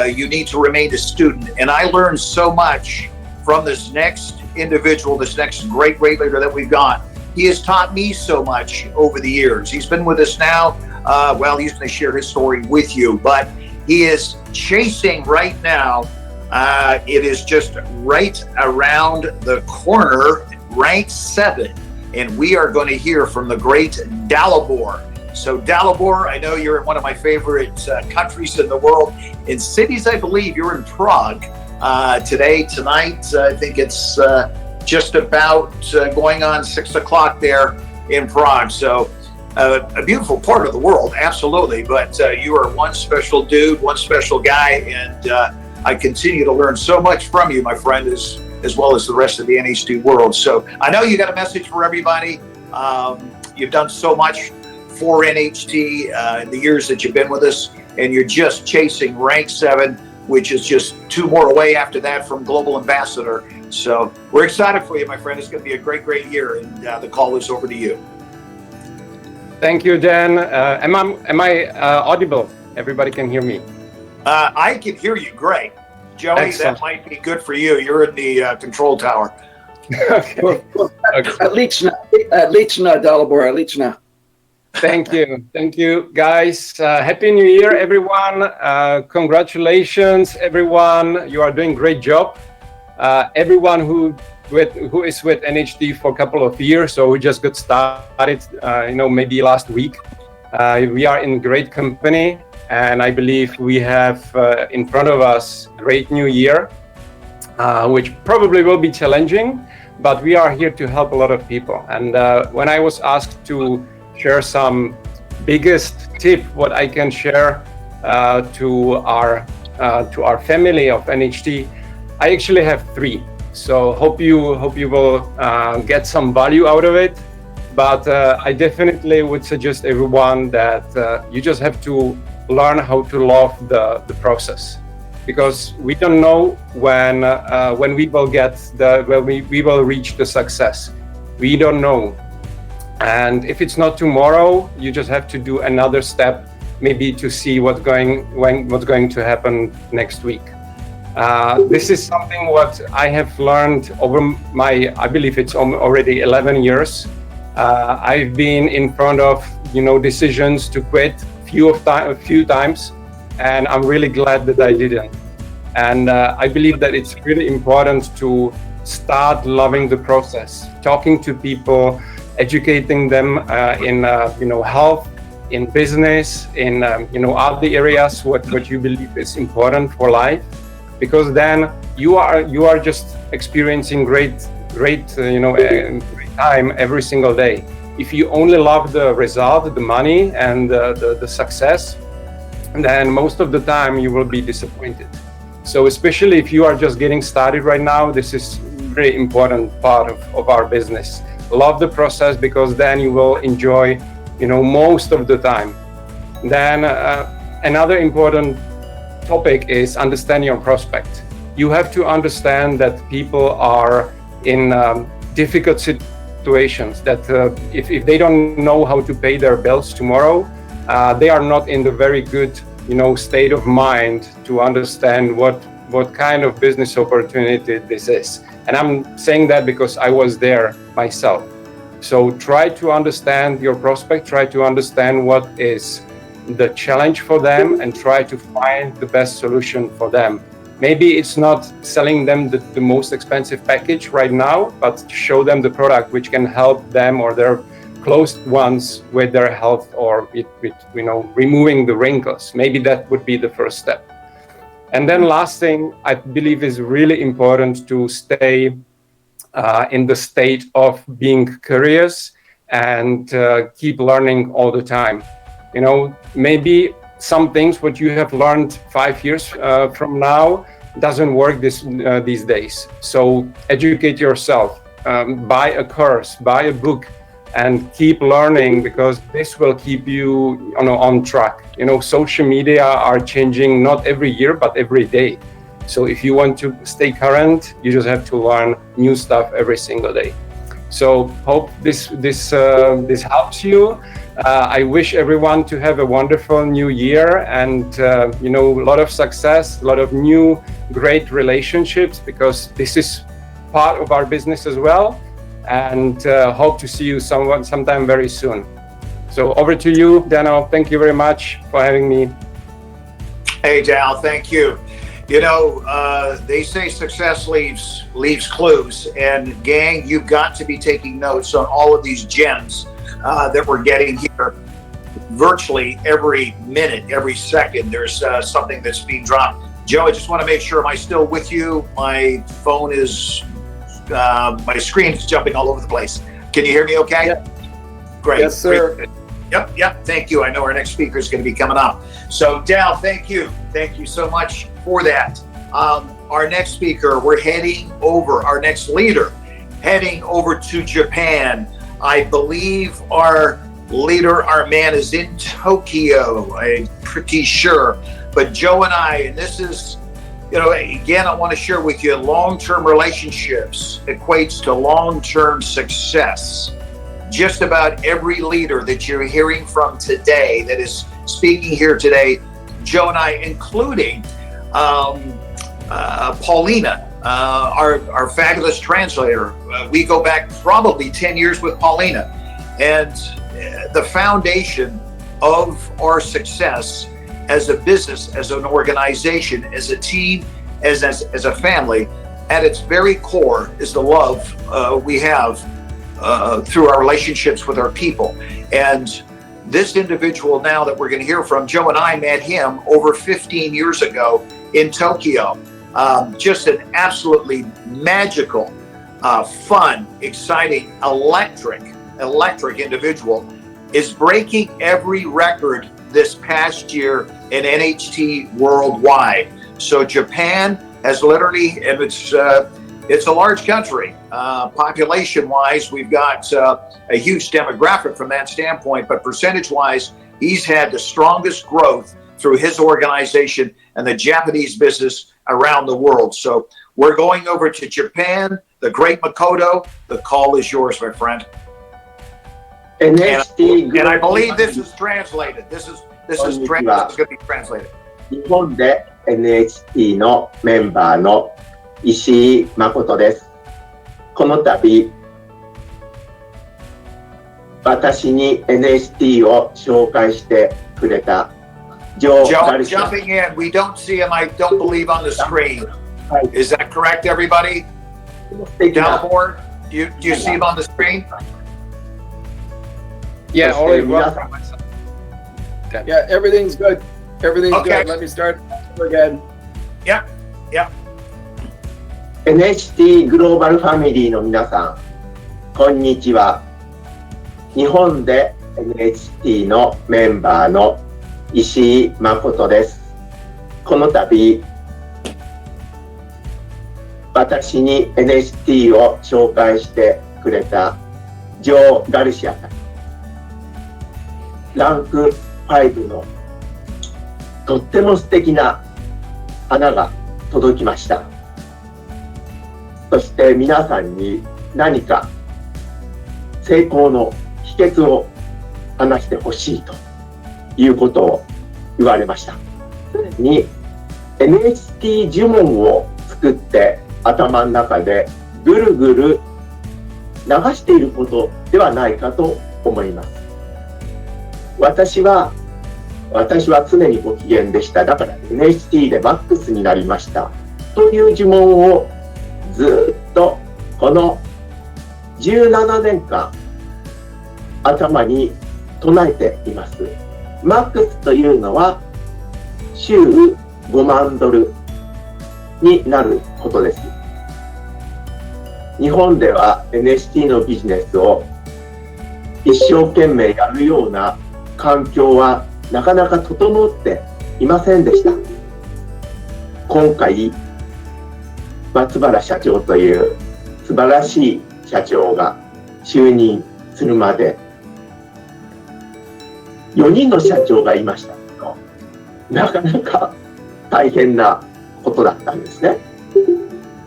You need to remain a student. And I learned so much from this next individual, this next great leader that we've got. He has taught me so much over the years. He's been with us now. He's going to share his story with you, but he is chasing right now. It is just right around the corner, rank 7, and we are going to hear from the great Dalibor. So Dalibor, I know you're in one of my favorite countries in the world. In cities, I believe you're in Prague tonight. I think it's just about going on 6 o'clock there in Prague. So a beautiful part of the world, absolutely. But you are one special dude, one special guy, and I continue to learn so much from you, my friend, as well as the rest of the NHT world. So I know you got a message for everybody. You've done so much for NHT in the years that you've been with us, and you're just chasing rank 7, which is just 2 more away after that from Global Ambassador. So we're excited for you, my friend. It's going to be a great year, and the call is over to you. Thank you, Dan. Am I audible? Everybody can hear me. I can hear you great. Joey, Excellent. That might be good for you. You're in the control tower. Okay. Liczna, Dalibor, Liczna. Thank you, guys. Happy New Year, everyone. Congratulations, everyone. You are doing a great job. Everyone who is with NHT for a couple of years, so we just got started, maybe last week. We are in great company, and I believe we have in front of us a great new year, which probably will be challenging, but we are here to help a lot of people. And when I was asked to share some biggest tip, what I can share to our family of NHT, I actually have 3. So hope you will get some value out of it. But I definitely would suggest everyone that you just have to learn how to love the process, because we don't know when we will we will reach the success. We don't know. And if it's not tomorrow, you just have to do another step, maybe to see what's going to happen next week. This is something what I have learned over I believe it's already 11 years. I've been in front of decisions to quit a few times, and I'm really glad that I didn't. And I believe that it's really important to start loving the process, talking to people, educating them in health, in business, in other areas what you believe is important for life, because then you are just experiencing great time every single day. If you only love the result, the money, and the success, then most of the time you will be disappointed. So especially if you are just getting started right now, this is very important part of our business. Love the process, because then you will enjoy most of the time. Then another important topic is understand your prospect. You have to understand that people are in difficult situations, that if they don't know how to pay their bills tomorrow, they are not in the very good state of mind to understand what kind of business opportunity this is. And I'm saying that because I was there myself. So try to understand your prospect, try to understand what is the challenge for them, and try to find the best solution for them. Maybe it's not selling them the most expensive package right now, but show them the product which can help them or their close ones with their health, or with removing the wrinkles. Maybe that would be the first step. And then last thing, I believe is really important to stay in the state of being curious and keep learning all the time. Maybe some things what you have learned 5 years from now doesn't work these days. So educate yourself, buy a course, buy a book, and keep learning, because this will keep you on track. Social media are changing not every year but every day. So if you want to stay current, you just have to learn new stuff every single day. So hope this helps you. I wish everyone to have a wonderful new year, and a lot of success, a lot of new great relationships, because this is part of our business as well. And hope to see you sometime very soon. So over to you, Dano. Thank you very much for having me. Hey, Dal, thank you. They say success leaves clues, and gang, you've got to be taking notes on all of these gems that we're getting here. Virtually every minute, every second, there's something that's being dropped. Joe, I just want to make sure, am I still with you? My phone is, my screen's jumping all over the place. Can you hear me okay? Yep. Great. Yes, sir. Great. Yep. Thank you. I know our next speaker is going to be coming up. So, Dal, thank you. Thank you so much for that. Our next speaker, our next leader, heading over to Japan. I believe our man is in Tokyo. I'm pretty sure. But Joe and and this is, again, I want to share with you, long-term relationships equates to long-term success. Just about every leader that you're hearing from today, that is speaking here today, Joe and including Paulina, our fabulous translator. We go back probably 10 years with Paulina. And the foundation of our success as a business, as an organization, as a team, as a family, at its very core is the love we have through our relationships with our people. And this individual now that we're going to hear from, Joe and I met him over 15 years ago in Tokyo. Just an absolutely magical, fun, exciting, electric individual, is breaking every record this past year in NHT worldwide. So Japan has literally, and it's a large country, population-wise. We've got a huge demographic from that standpoint, but percentage-wise, he's had the strongest growth through his organization and the Japanese business around the world. So we're going over to Japan, the great Makoto. The call is yours, my friend. NHT and I believe this is translated. This is going to be translated. 日本で NHT のメンバーの石井誠です。この度、私に NHT を紹介してくれたジョー・ガルシア。 Jumping in, we don't see him, I don't believe, on the screen. Is that correct, everybody? Dalmore, do you see him on the screen? Yeah, all is well. Yeah, everything's good. Everything's Okay. good. Let me start again. Yep. NHT グローバルファミリーの皆さん、こんにちは。日本で NHT のメンバーの石井誠です。この度、私に NHT を紹介してくれたジョー・ガルシアさん。ランク5のとっても素敵な花が届きました。そして皆さんに何か成功の秘訣を話してほしいということを言われました。に NHT 呪文を作って頭の中でぐるぐる流していることではないかと思います。私は常にご機嫌でした。だから NHT でマックスになりましたという呪文をずっとこの17年間頭に唱えています。マックスというのは週5万ドルになることです。日本では NHT のビジネスを一生懸命やるような環境はなかなか整っていませんでした。今回松原社長という素晴らしい社長が就任するまで4人の社長がいましたけど、なかなか大変なことだったんですね。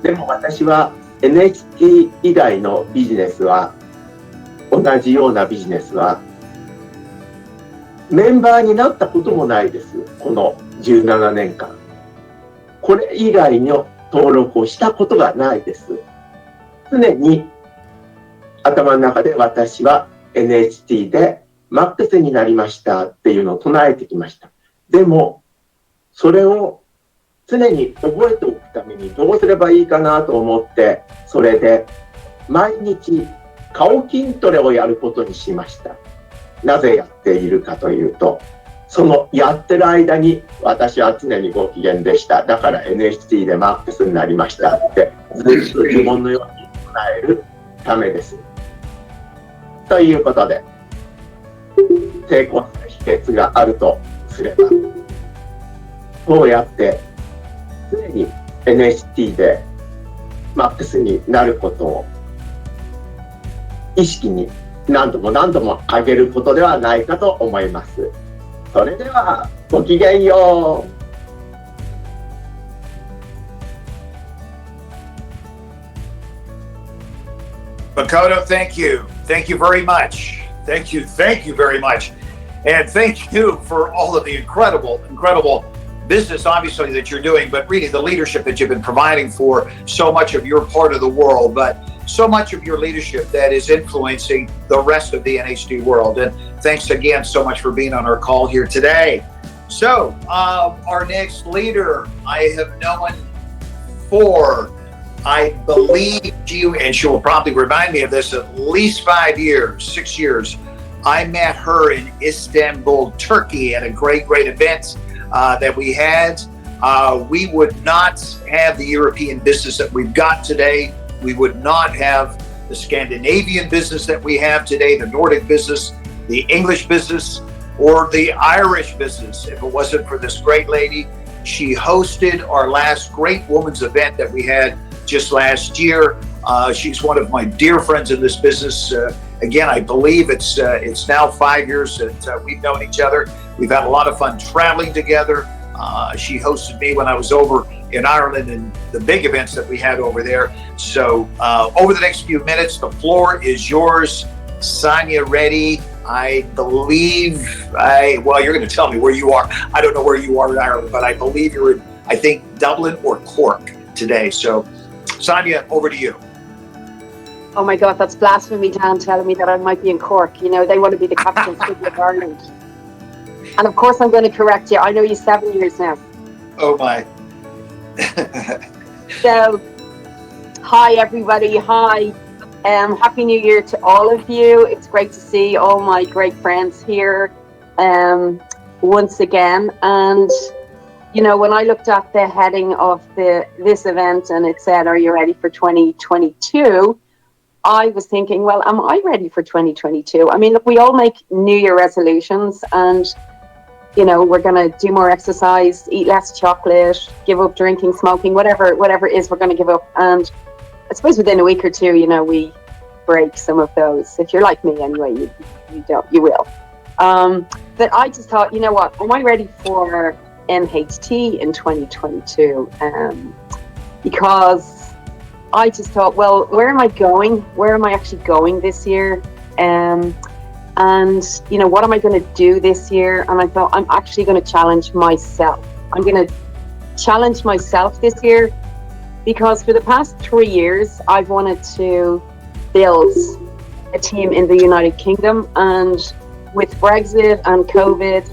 でも私は NHT 以外のビジネスは、同じようなビジネスはメンバーになったこともないです。この17年間。これ以外の登録をしたことがないです。常に頭の中で私は NHT でマックスになりましたっていうのを唱えてきました。でも、それを常に覚えておくためにどうすればいいかなと思って、それで毎日顔筋トレをやることにしました。なぜやっているかというと、そのやってる間に私は常にご機嫌でした。だから NHT でマックスになりましたってずっと自分のように唱えるためです。ということで、成功する秘訣があるとすれば、そうやって常に NHT でマックスになることを意識に何度も何度も上げることではないかと思います。それではごきげんよう。Makoto, thank you. Thank you very much. Thank you very much. And thank you for all of the incredible business, obviously, that you're doing, but really the leadership that you've been providing for so much of your part of the world, but so much of your leadership that is influencing the rest of the NHT world. And thanks again so much for being on our call here today. So, our next leader I have known for, I believe you, and she will probably remind me of this, at least 5 years, 6 years. I met her in Istanbul, Turkey at a great event that we had. We would not have the European business that we've got today. We would not have the Scandinavian business that we have today, the Nordic business, the English business, or the Irish business if it wasn't for this great lady. She hosted our last Great Women's event that we had just last year. She's one of my dear friends in this business. Again, I believe it's now 5 years that we've known each other. We've had a lot of fun traveling together. She hosted me when I was over in Ireland and the big events that we had over there. So over the next few minutes, the floor is yours. Sonia Reddy, I believe, well, you're going to tell me where you are. I don't know where you are in Ireland, but I believe you're in, I think, Dublin or Cork today. So Sonia, over to you. Oh my God, that's blasphemy, Dan, telling me that I might be in Cork. You know, they want to be the capital city of Ireland. And of course, I'm going to correct you. I know you 7 years now. Oh my. So, hi everybody. Hi. Happy New Year to all of you. It's great to see all my great friends here once again. And, you know, when I looked at the heading of this event and it said, "Are you ready for 2022?" I was thinking, well, am I ready for 2022? I mean, look, we all make New Year resolutions and, you know, we're going to do more exercise, eat less chocolate, give up drinking, smoking, whatever it is, we're going to give up. And I suppose within a week or two, you know, we break some of those. If you're like me anyway, you will. But I just thought, you know what, am I ready for NHT in 2022? Because I just thought, well, where am I going? Where am I actually going this year? And, you know, what am I going to do this year? And I thought, I'm actually going to challenge myself. I'm going to challenge myself this year because for the past 3 years, I've wanted to build a team in the United Kingdom. And with Brexit and COVID,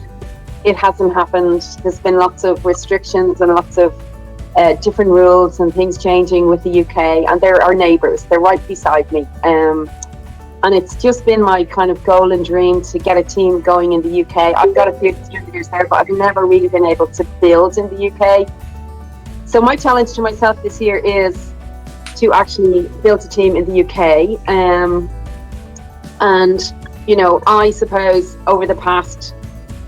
it hasn't happened. There's been lots of restrictions and lots of different rules and things changing with the UK, and they're our neighbours. They're right beside me. And it's just been my kind of goal and dream to get a team going in the UK. I've got a few distributors there, but I've never really been able to build in the UK. So my challenge to myself this year is to actually build a team in the UK. And, you know, I suppose over the past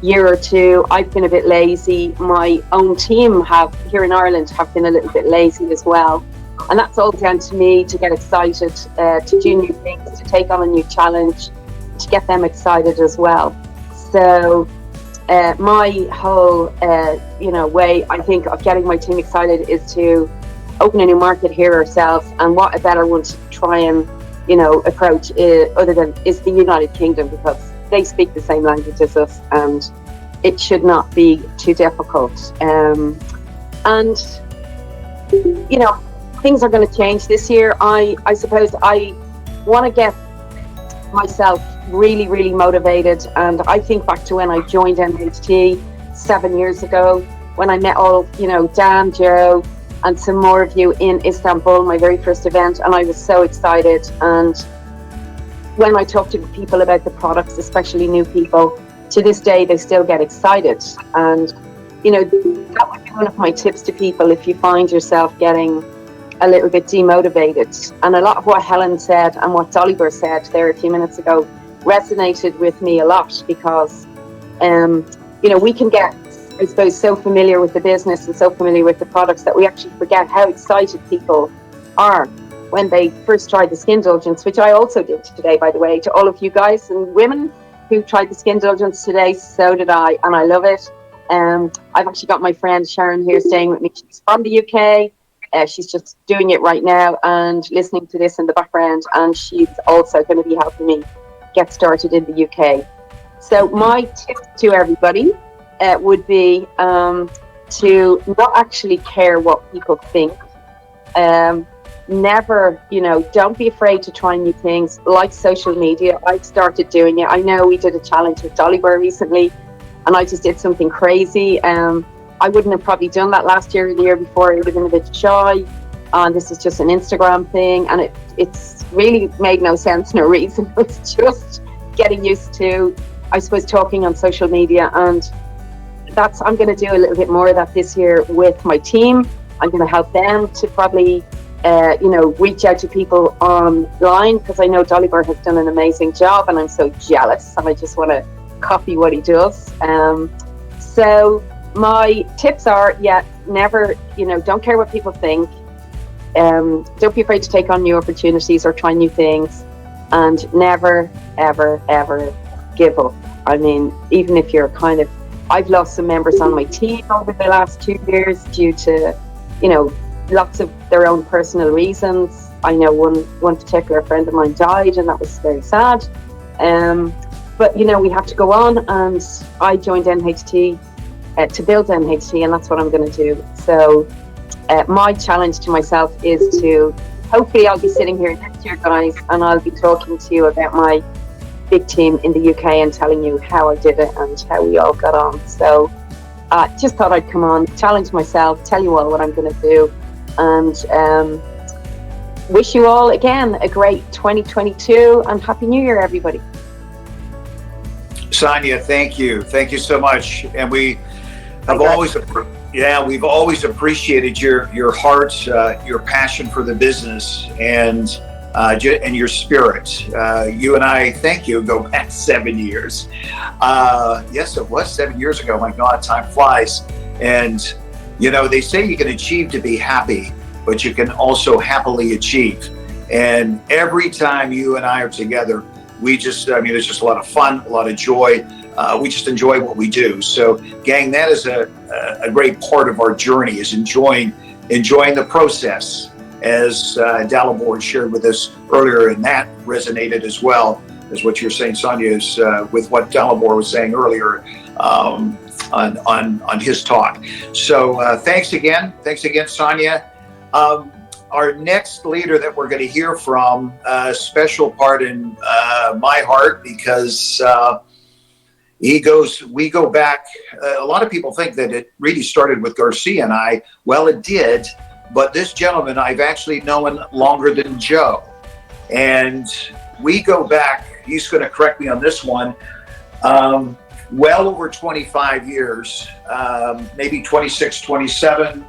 year or two, I've been a bit lazy. My own team here in Ireland have been a little bit lazy as well. And that's all down to me to get excited, to do new things, to take on a new challenge, to get them excited as well. So my whole, way, I think, of getting my team excited is to open a new market here ourselves. And what a better one to try and, approach other than is the United Kingdom, because they speak the same language as us, and it should not be too difficult. And things are going to change this year. I suppose I want to get myself really, really motivated. And I think back to when I joined NHT 7 years ago, when I met all, Dan, Joe, and some more of you in Istanbul, my very first event. And I was so excited. And when I talk to people about the products, especially new people, to this day, they still get excited. And, that would be one of my tips to people if you find yourself getting a little bit demotivated. And a lot of what Helen said and what Dalibor said there a few minutes ago resonated with me a lot, because, we can get, I suppose, so familiar with the business and so familiar with the products that we actually forget how excited people are when they first tried the skin indulgence, which I also did today, by the way, to all of you guys and women who tried the skin indulgence today. So did I, and I love it. I've actually got my friend Sharon here staying with me. She's from the UK. She's just doing it right now and listening to this in the background, and she's also going to be helping me get started in the UK. So my tip to everybody would be to not actually care what people think. Never, don't be afraid to try new things like social media. I've started doing it. I know we did a challenge with Dalibor recently, and I just did something crazy. I wouldn't have probably done that last year or the year before. I would have been a bit shy. And this is just an Instagram thing, and it's really made no sense, no reason. It's just getting used to, I suppose, talking on social media. And I'm going to do a little bit more of that this year with my team. I'm going to help them to probably, reach out to people online, because I know Dalibor has done an amazing job, and I'm so jealous, and I just want to copy what he does. So my tips are, never, don't care what people think. Don't be afraid to take on new opportunities or try new things, and never, ever, ever give up. I mean, even if you're I've lost some members on my team over the last 2 years due to, lots of their own personal reasons. I know one particular friend of mine died, and that was very sad. But, we have to go on, and I joined NHT to build NHT, and that's what I'm going to do. So my challenge to myself is to, hopefully I'll be sitting here next year, guys, and I'll be talking to you about my big team in the UK and telling you how I did it and how we all got on. So just thought I'd come on, challenge myself, tell you all what I'm going to do, and wish you all, again, a great 2022, and Happy New Year, everybody. Sonia, thank you. Thank you so much. And we have we've always appreciated your heart, your passion for the business, and your spirit. You and I, thank you, go back 7 years. Yes, it was 7 years ago. My God, time flies. And, they say you can achieve to be happy, but you can also happily achieve. And every time you and I are together, it's just a lot of fun, a lot of joy. We just enjoy what we do. So, gang, that is a great part of our journey, is enjoying the process, as Dalibor shared with us earlier, and that resonated as well as what you're saying, Sonia, is with what Dalibor was saying earlier on his talk. So thanks again, Sonia. Our next leader that we're going to hear from, a special part in my heart, because we go back. A lot of people think that it really started with Garcia and I. Well, it did, but this gentleman I've actually known longer than Joe. And we go back, he's going to correct me on this one, well over 25 years, maybe 26, 27.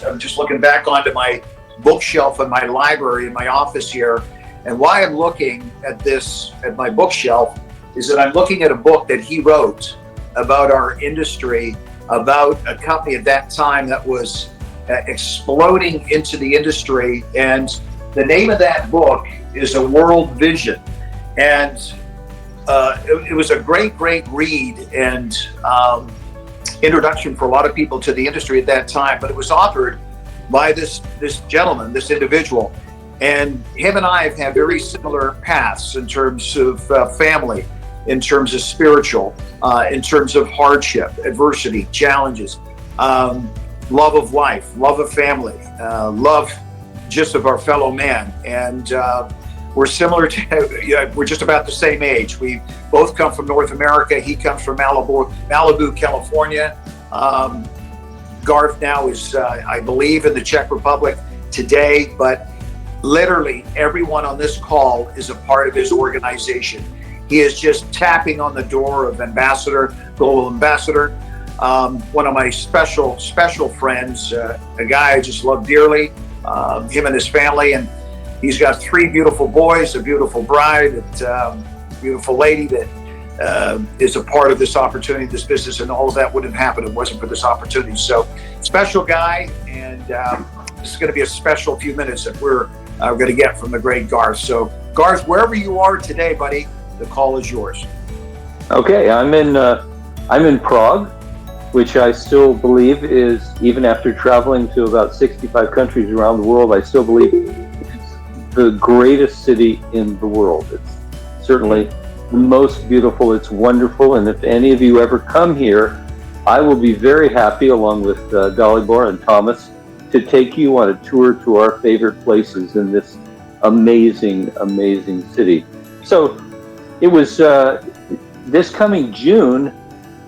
I'm just looking back onto my bookshelf in my library in my office here. And why I'm looking at this at my bookshelf is that I'm looking at a book that he wrote about our industry, about a company at that time that was exploding into the industry. And the name of that book is A World Vision. And it was a great read and introduction for a lot of people to the industry at that time. But it was authored by this gentleman, this individual. And him and I have had very similar paths in terms of family, in terms of spiritual, in terms of hardship, adversity, challenges, love of life, love of family, love just of our fellow man. And we're similar to, we're just about the same age. We both come from North America. He comes from Malibu, California. Garth now is, I believe, in the Czech Republic today, but literally everyone on this call is a part of his organization. He is just tapping on the door of global ambassador. One of my special friends, a guy I just love dearly, him and his family, and he's got 3 beautiful boys, a beautiful bride, a beautiful lady that is a part of this opportunity, this business, and all of that wouldn't have happened if it wasn't for this opportunity. So, special guy, and this is going to be a special few minutes that we're going to get from the great Garth. So, Garth, wherever you are today, buddy, the call is yours. Okay, I'm in Prague, which I still believe is, even after traveling to about 65 countries around the world, I still believe it's the greatest city in the world. It's certainly the most beautiful. It's wonderful, and if any of you ever come here, I will be very happy, along with Dalibor and Thomas, to take you on a tour to our favorite places in this amazing city. So it was this coming June,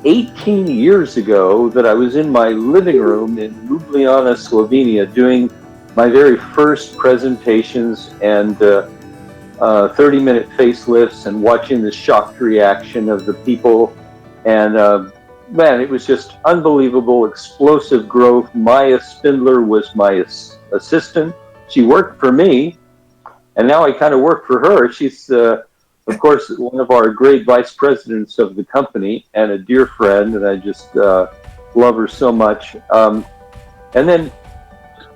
18 years ago, that I was in my living room in Ljubljana, Slovenia, doing my very first presentations and 30-minute facelifts, and watching the shocked reaction of the people. And man, it was just unbelievable, explosive growth. Maya Spindler was my assistant. She worked for me, and now I kind of work for her. She's, of course, one of our great vice presidents of the company and a dear friend, and I just love her so much. And then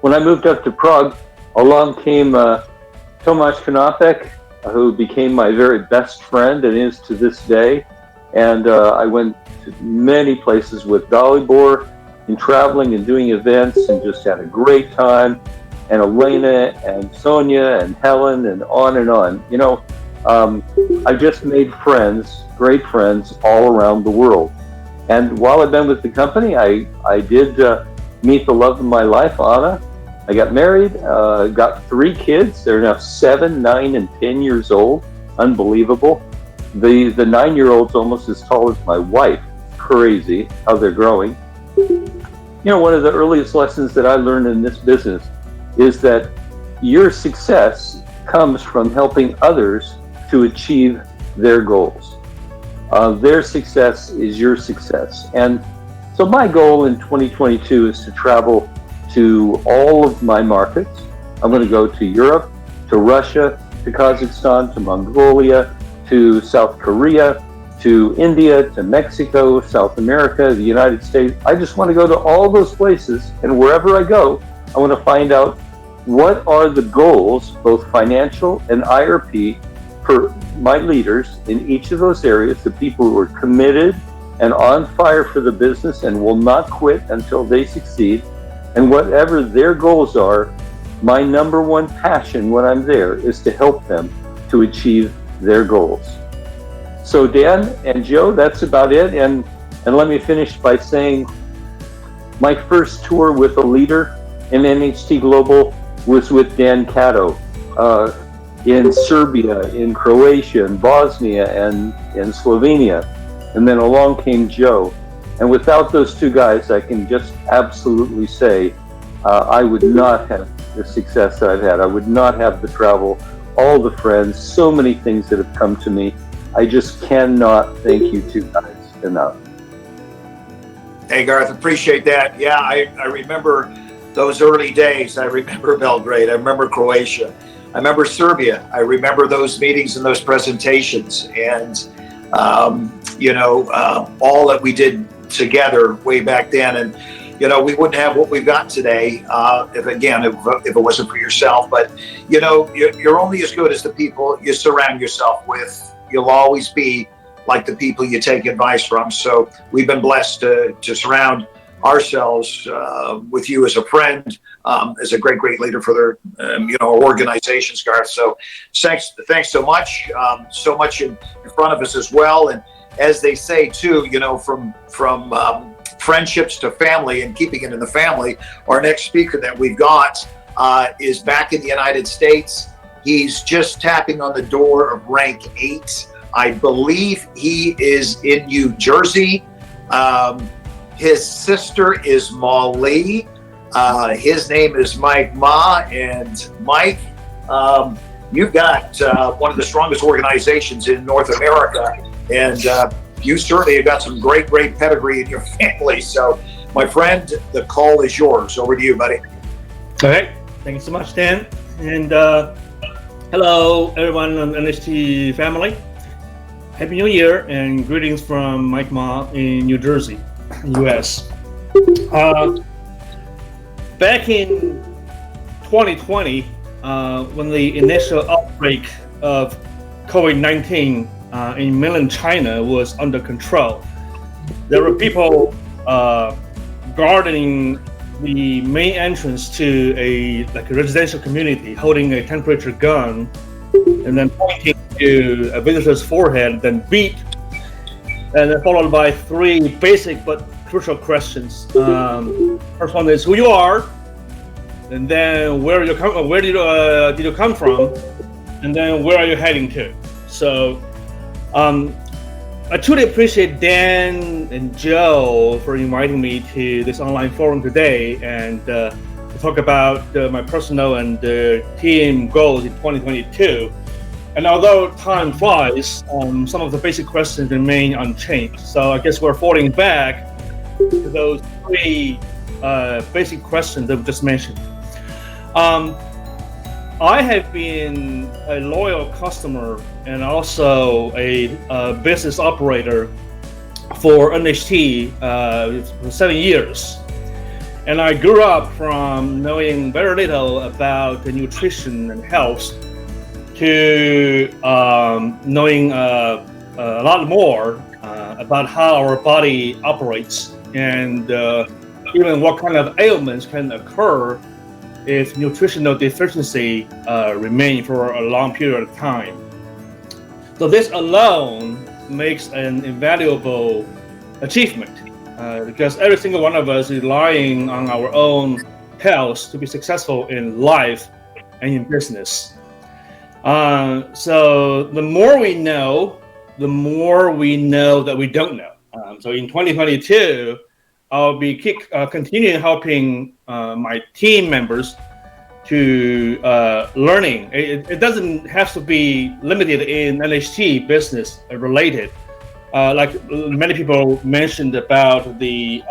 when I moved up to Prague, along came Tomáš Konopek, who became my very best friend and is to this day. And I went to many places with Dalibor in traveling and doing events, and just had a great time. And Elena and Sonia and Helen and on and on. You know, I just made friends, great friends, all around the world. And while I've been with the company, I did meet the love of my life, Anna. I got married, got 3 kids. They're now 7, 9, and 10 years old. Unbelievable. The 9-year-old's almost as tall as my wife. Crazy how they're growing. You know, one of the earliest lessons that I learned in this business is that your success comes from helping others to achieve their goals. Their success is your success. And so my goal in 2022 is to travel to all of my markets. I'm going to go to Europe, to Russia, to Kazakhstan, to Mongolia, to South Korea, to India, to Mexico, South America, the United States. I just want to go to all those places, and wherever I go, I want to find out what are the goals, both financial and IRP, for my leaders in each of those areas, the people who are committed and on fire for the business and will not quit until they succeed. And whatever their goals are, my number one passion when I'm there is to help them to achieve their goals. So Dan and Joe, that's about it. And let me finish by saying my first tour with a leader in NHT Global was with Dan Cato in Serbia, in Croatia, in Bosnia, and in Slovenia. And then along came Joe. And without those 2 guys, I can just absolutely say I would not have the success that I've had. I would not have the travel, all the friends, so many things that have come to me. I just cannot thank you 2 guys enough. Hey, Garth, appreciate that. Yeah, I remember those early days. I remember Belgrade. I remember Croatia. I remember Serbia. I remember those meetings and those presentations. And, all that we did together way back then. And you know, we wouldn't have what we've got today if it wasn't for yourself. But, you know, you're only as good as the people you surround yourself with. You'll always be like the people you take advice from. So we've been blessed to surround ourselves with you as a friend, as a great leader for their, you know, organizations, Garth. So thanks so much. So much in front of us as well. And as they say too, you know, from friendships to family and keeping it in the family, our next speaker that we've got is back in the United States. He's just tapping on the door of rank 8. I believe he is in New Jersey. His sister is Molly. His name is Mike Ma. And Mike, you've got one of the strongest organizations in North America. And you certainly have got some great pedigree in your family. So, my friend, the call is yours. Over to you, buddy. All right. Thank you so much, Dan. And hello, everyone on NHT family. Happy New Year and greetings from Mike Ma in New Jersey, US. Back in 2020, when the initial outbreak of COVID-19 in mainland China was under control, there were people guarding the main entrance to a residential community, holding a temperature gun and then pointing to a visitor's forehead, then beat, and then followed by 3 basic but crucial questions. First one is who you are, and then where did you come from, and then where are you heading to? So I truly appreciate Dan and Joe for inviting me to this online forum today and to talk about my personal and team goals in 2022. And although time flies, some of the basic questions remain unchanged. So I guess we're falling back to those 3 basic questions that we just mentioned. I have been a loyal customer and also a business operator for NHT for 7 years. And I grew up from knowing very little about the nutrition and health to knowing a lot more about how our body operates and even what kind of ailments can occur if nutritional deficiency remain for a long period of time. So this alone makes an invaluable achievement because every single one of us is relying on our own health to be successful in life and in business. So the more we know that we don't know. So in 2022, I'll be continuing helping my team members to learning. It doesn't have to be limited in NHT business related. Like many people mentioned about the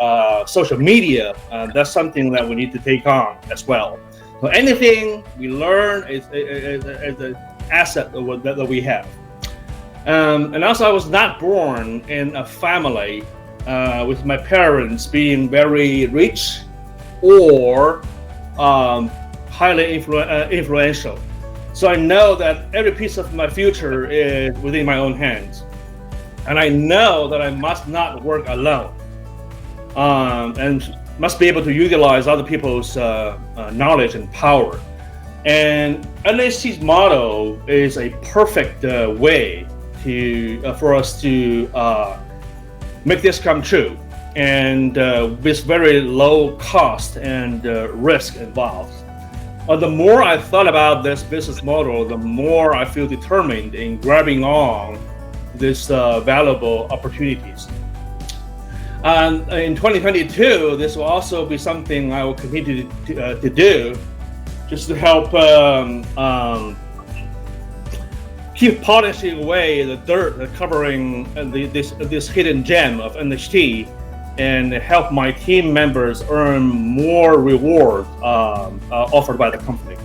social media, that's something that we need to take on as well. So anything we learn is an asset that we have. And also, I was not born in a family with my parents being very rich or highly influential. So I know that every piece of my future is within my own hands. And I know that I must not work alone and must be able to utilize other people's knowledge and power. And NHT's motto is a perfect way for us to make this come true, and with very low cost and risk involved. The more I thought about this business model, the more I feel determined in grabbing on these valuable opportunities. And in 2022, this will also be something I will continue to do, just to help keep polishing away the dirt covering this hidden gem of NHT, and help my team members earn more reward offered by the company.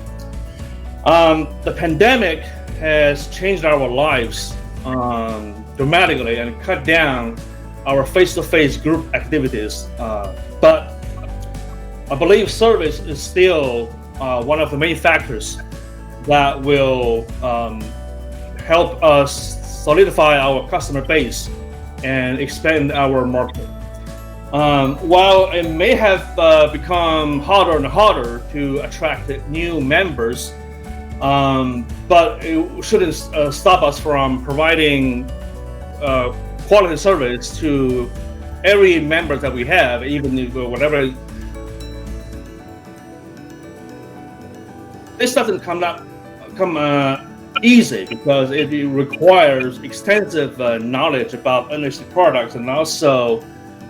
The pandemic has changed our lives dramatically and cut down our face-to-face group activities. But I believe service is still one of the main factors that will help us solidify our customer base and expand our market. While it may have become harder and harder to attract new members, but it shouldn't stop us from providing quality service to every member that we have, even if whatever. This doesn't come easy because it requires extensive knowledge about NHT products and also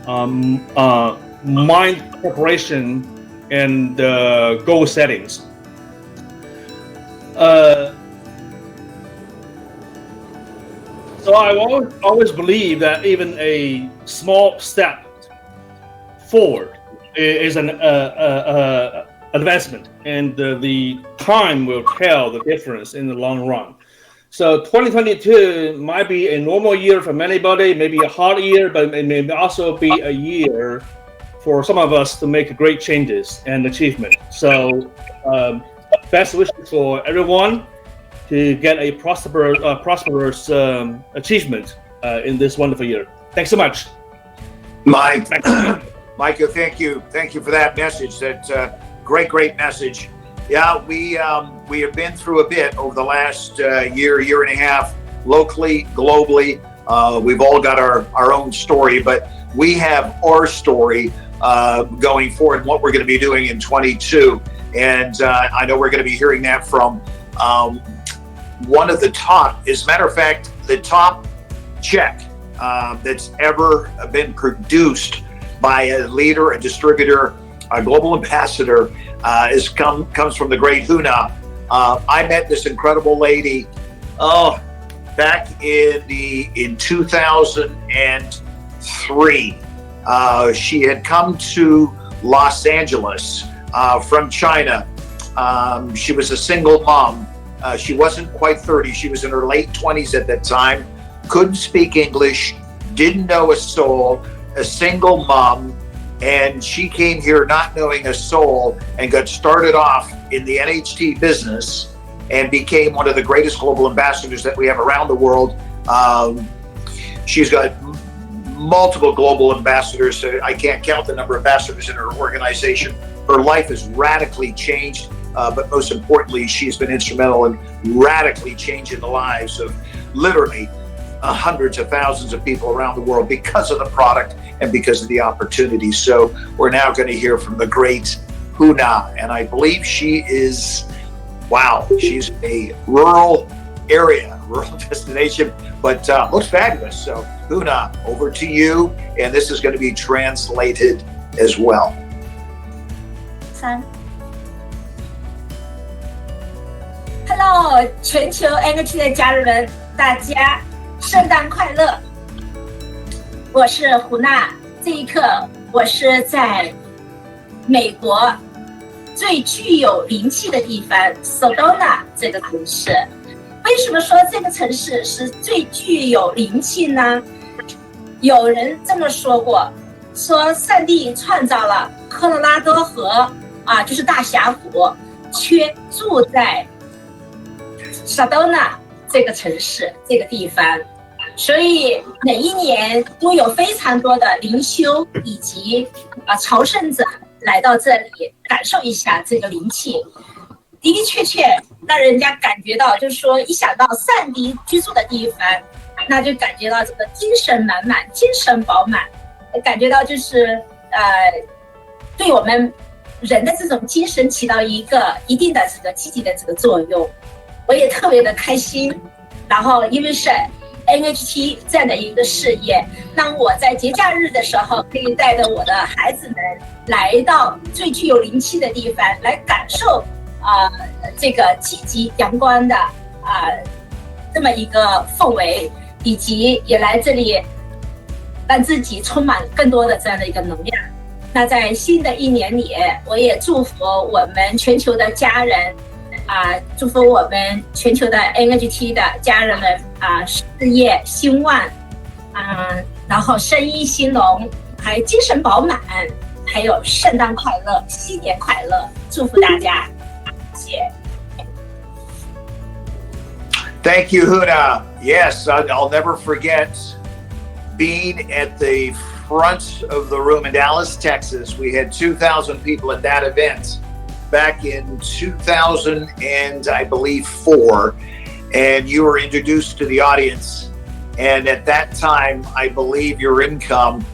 mind preparation and goal settings. So I always believe that even a small step forward is an advancement, and the time will tell the difference in the long run. So 2022 might be a normal year for anybody, maybe a hard year, but it may also be a year for some of us to make great changes and achievement. So best wishes for everyone to get a prosperous achievement in this wonderful year. Thanks so much. Micah, thank you for that message. That great message. Yeah, we have been through a bit over the last year and a half, locally, globally. We've all got our own story, but we have our story going forward and what we're going to be doing in 22. And I know we're going to be hearing that from one of the top, as a matter of fact, the top Czech that's ever been produced by a leader, a distributor, a global ambassador, comes from the great Huna. I met this incredible lady back in 2003. She had come to Los Angeles from China. She was a single mom. She wasn't quite 30. She was in her late 20s at that time. Couldn't speak English, didn't know a soul, a single mom. And she came here not knowing a soul and got started off in the NHT business and became one of the greatest global ambassadors that we have around the world. She's got multiple global ambassadors. I can't count the number of ambassadors in her organization. Her life has radically changed, but most importantly, she's been instrumental in radically changing the lives of literally hundreds of thousands of people around the world because of the product and because of the opportunity. So we're now going to hear from the great Huna, and I believe she is, she's a rural area, rural destination, but looks fabulous. So Huna, over to you, and this is going to be translated as well. Hello， 全球 NHT 的家人们，大家圣诞快乐！我是胡娜，这一刻我是在美国最具有灵气的地方 Sedona 这个城市。为什么说这个城市是最具有灵气呢？有人这么说过，说上帝创造了科罗拉多河就是大峡谷，却住在 Sedona 这个城市这个地方。所以每一年都有非常多的灵修以及朝圣者来到这里感受一下这个灵气，的的确确让人家感觉到，就是说一想到上帝居住的地方，那就感觉到这个精神满满，精神饱满，感觉到就是对我们人的这种精神起到一定的这个积极的这个作用。我也特别的开心，然后因为是 NHT 这样的一个事业，让我在节假日的时候可以带着我的孩子们来到最具有灵气的地方，来感受这个积极阳光的这么一个氛围，以及也来这里让自己充满更多的这样的一个能量。那在新的一年里，我也祝福我们全球的家人祝福我们全球的 NHT 的家人们事业兴旺，然后生意兴隆，还精神饱满，还有圣诞快乐、新年快乐，祝福大家，谢谢。Thank you, Huna. Yes, I'll never forget being at the front of the room in Dallas, Texas. We had 2,000 people at that event back in 2000 and I believe 4, and you were introduced to the audience. And at that time, I believe your income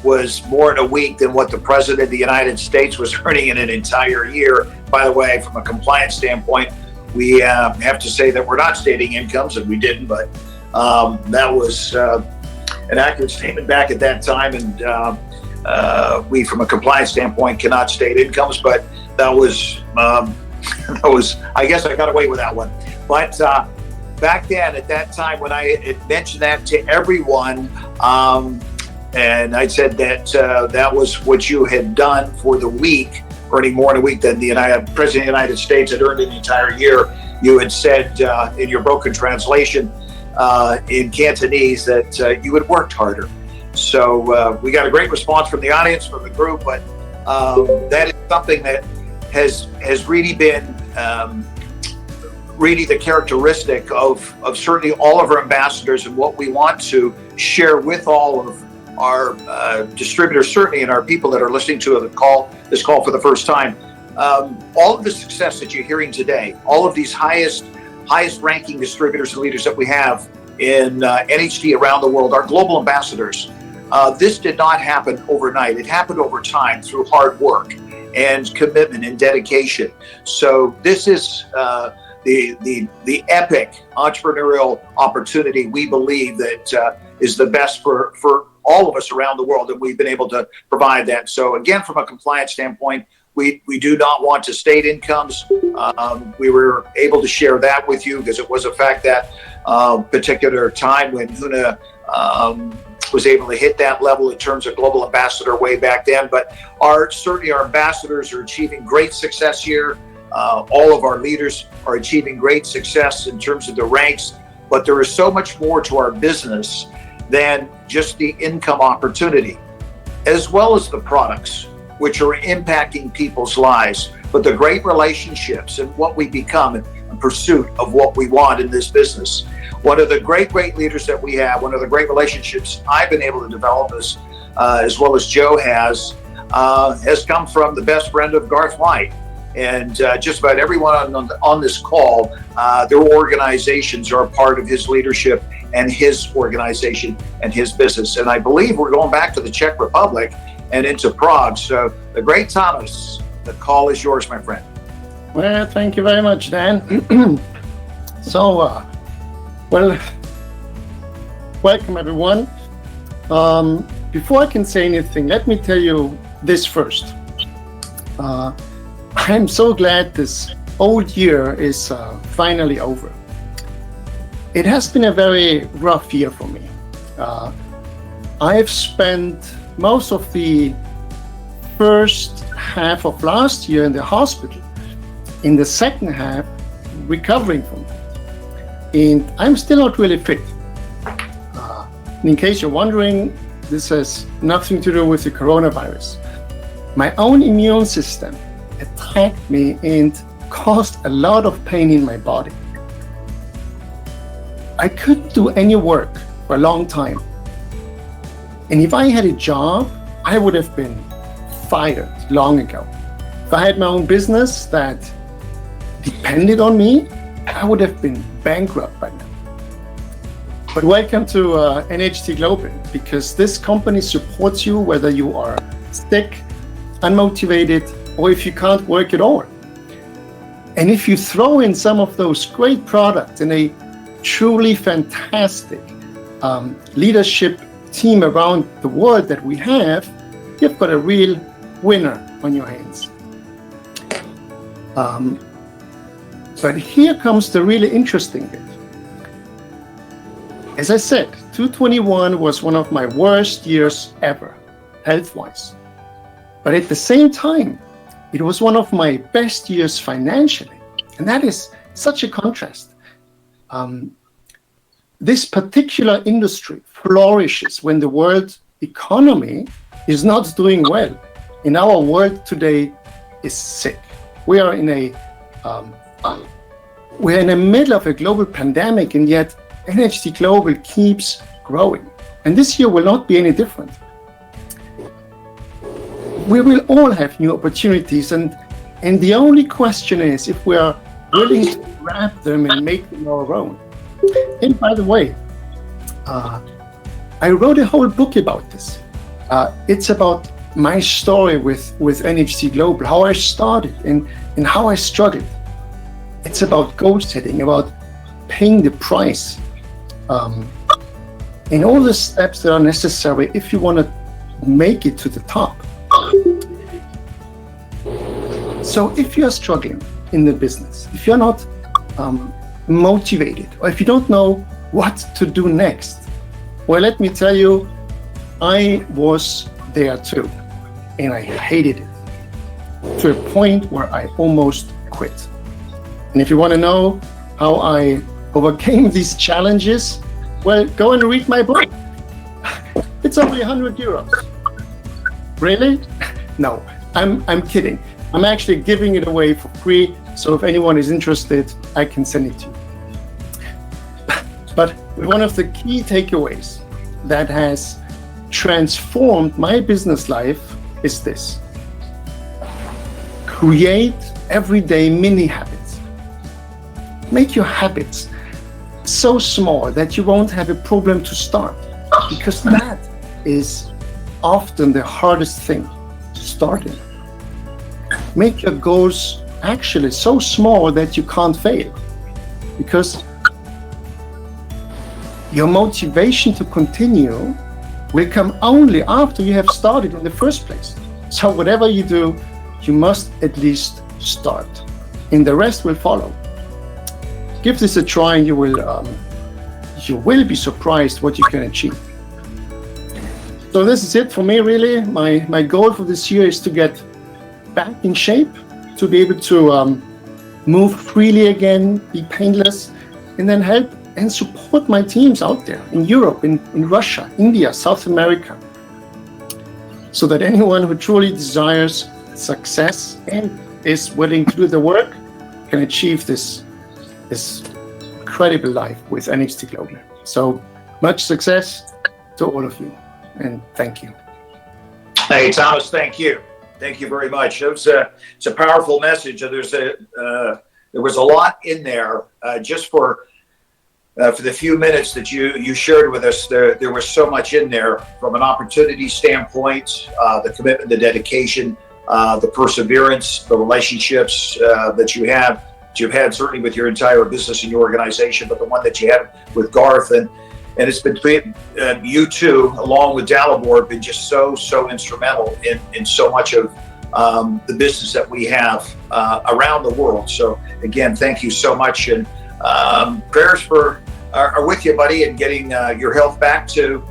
was more in a week than what the President of the United States was earning in an entire year. By the way, from a compliance standpoint, we have to say that we're not stating incomes, and we didn't, but that was an accurate statement back at that time. And we, from a compliance standpoint, cannot state incomes, but that was, I guess I got away with that one. But back then, at that time, when I had mentioned that to everyone, and I said that that was what you had done for the week, earning more in a week than the President of the United States had earned in the entire year. You had said in your broken translation in Cantonese that you had worked harder. So we got a great response from the audience, from the group, but that is something that has really been really the characteristic of certainly all of our ambassadors, and what we want to share with all of our distributors, certainly, and our people that are listening to this call for the first time. All of the success that you're hearing today, all of these highest ranking distributors and leaders that we have in NHT around the world, our global ambassadors, this did not happen overnight. It happened over time through hard work and commitment and dedication. So this is the epic entrepreneurial opportunity we believe that is the best for all of us around the world, and we've been able to provide that. So again, from a compliance standpoint, we do not want to state incomes. We were able to share that with you because it was a fact that particular time when Huna was able to hit that level in terms of global ambassador way back then. But certainly our ambassadors are achieving great success here. All of our leaders are achieving great success in terms of the ranks, but there is so much more to our business than just the income opportunity, as well as the products which are impacting people's lives, but the great relationships and what we become in pursuit of what we want in this business. One of the great leaders that we have, one of the great relationships I've been able to develop as well as Joe has come from the best friend of Garth White. And just about everyone on this call, their organizations are a part of his leadership and his organization and his business. And I believe we're going back to the Czech Republic and into Prague. So the great Thomas, the call is yours, my friend. Well, thank you very much, Dan. So, welcome everyone. Before I can say anything, let me tell you this first. I'm so glad this old year is finally over. It has been a very rough year for me. I've spent most of the first half of last year in the hospital, in the second half recovering from that. And I'm still not really fit. In case you're wondering, this has nothing to do with the coronavirus. My own immune system attacked me and caused a lot of pain in my body. I couldn't do any work for a long time. And if I had a job, I would have been fired long ago. If I had my own business that depended on me, I would have been bankrupt by now. But welcome to NHT Global, because this company supports you whether you are sick, unmotivated, or if you can't work at all. And if you throw in some of those great products and a truly fantastic leadership team around the world that we have, you've got a real winner on your hands. But here comes the really interesting bit. As I said, 2021 was one of my worst years ever, health-wise. But at the same time, it was one of my best years financially. And that is such a contrast. This particular industry flourishes when the world economy is not doing well. in our world today is sick. We are in we're in the middle of a global pandemic, and yet NHT Global keeps growing. And this year will not be any different. We will all have new opportunities, and the only question is if we are willing to grab them and make them our own. And by the way, I wrote a whole book about this. It's about my story with NHT Global, how I started and how I struggled. It's about goal setting, about paying the price, and all the steps that are necessary if you want to make it to the top. So if you're struggling in the business, if you're not motivated, or if you don't know what to do next, well, let me tell you, I was there too, and I hated it to a point where I almost quit. And if you want to know how I overcame these challenges, well, go and read my book. It's only €100. Really? No, I'm kidding. I'm actually giving it away for free, so if anyone is interested, I can send it to you. But one of the key takeaways that has transformed my business life is this: create everyday mini habits. Make your habits so small that you won't have a problem to start, because that is often the hardest thing to start in. Make your goals actually so small that you can't fail, because your motivation to continue will come only after you have started in the first place. So whatever you do, you must at least start, and the rest will follow. Give this a try, and you will be surprised what you can achieve. So this is it for me, really. My goal for this year is to get back in shape, to be able to move freely again, be painless, and then help and support my teams out there in Europe, in Russia, India, South America, so that anyone who truly desires success and is willing to do the work can achieve this incredible life with NHT Global. So much success to all of you, and thank you. Hey, Thomas, thank you. Thank you very much. It's a powerful message. There was a lot in there. Just for the few minutes that you shared with us, there was so much in there from an opportunity standpoint, the commitment, the dedication, the perseverance, the relationships that you've had certainly with your entire business and your organization, but the one that you had with Garth, and it's been you two, along with Dalibor, have been just so instrumental in so much of the business that we have around the world. So again, thank you so much, and prayers are with you, buddy, and getting your health back to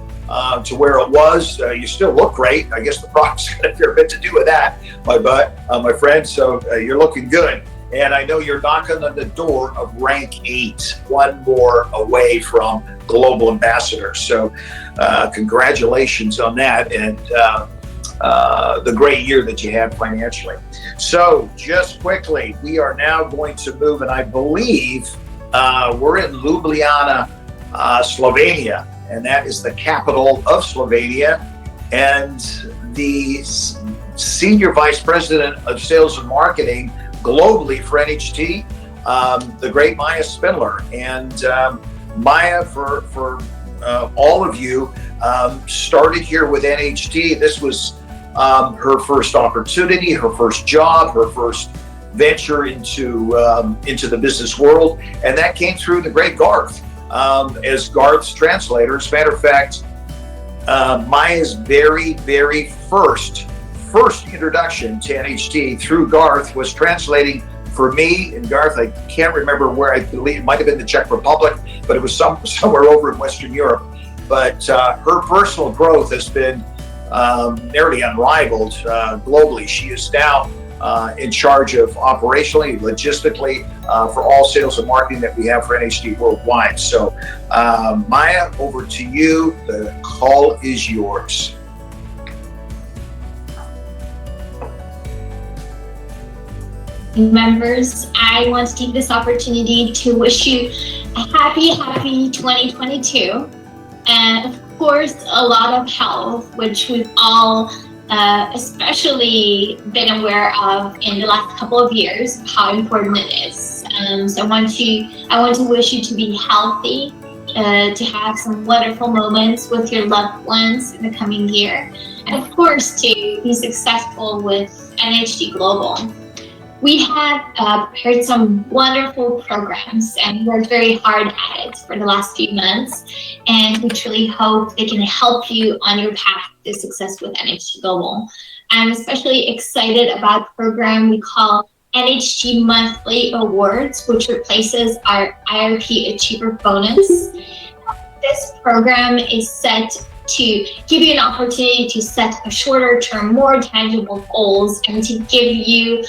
where it was. You still look great. I guess the problem's got a fair bit to do with that, my friend. So you're looking good. And I know you're knocking on the door of rank 8, one more away from global ambassador. So congratulations on that, and the great year that you had financially. So just quickly, we are now going to move, and I believe we're in Ljubljana, Slovenia, and that is the capital of Slovenia. And the Senior Vice President of Sales and Marketing globally for NHT, the great Maya Spindler. And Maya, for all of you, started here with NHT. This was her first opportunity, her first job, her first venture into the business world, and that came through the great Garth as Garth's translator. As a matter of fact, Maya's very first introduction to NHT through Garth was translating for me and Garth. I can't remember where. I believe it might have been the Czech Republic, but it was somewhere over in Western Europe. But her personal growth has been nearly unrivaled globally. She is now in charge of operationally, logistically, for all sales and marketing that we have for NHT worldwide. So Maya, over to you. The call is yours. members, I want to take this opportunity to wish you a happy 2022. And of course, a lot of health, which we've all especially been aware of in the last couple of years, how important it is. So I want to wish you to be healthy, to have some wonderful moments with your loved ones in the coming year, and of course to be successful with NHT Global. We have prepared some wonderful programs and worked very hard at it for the last few months, and we truly hope they can help you on your path to success with NHT Global. I'm especially excited about a program we call NHT Monthly Awards, which replaces our IRP Achiever Bonus. This program is set to give you an opportunity to set a shorter term, more tangible goals, and to give you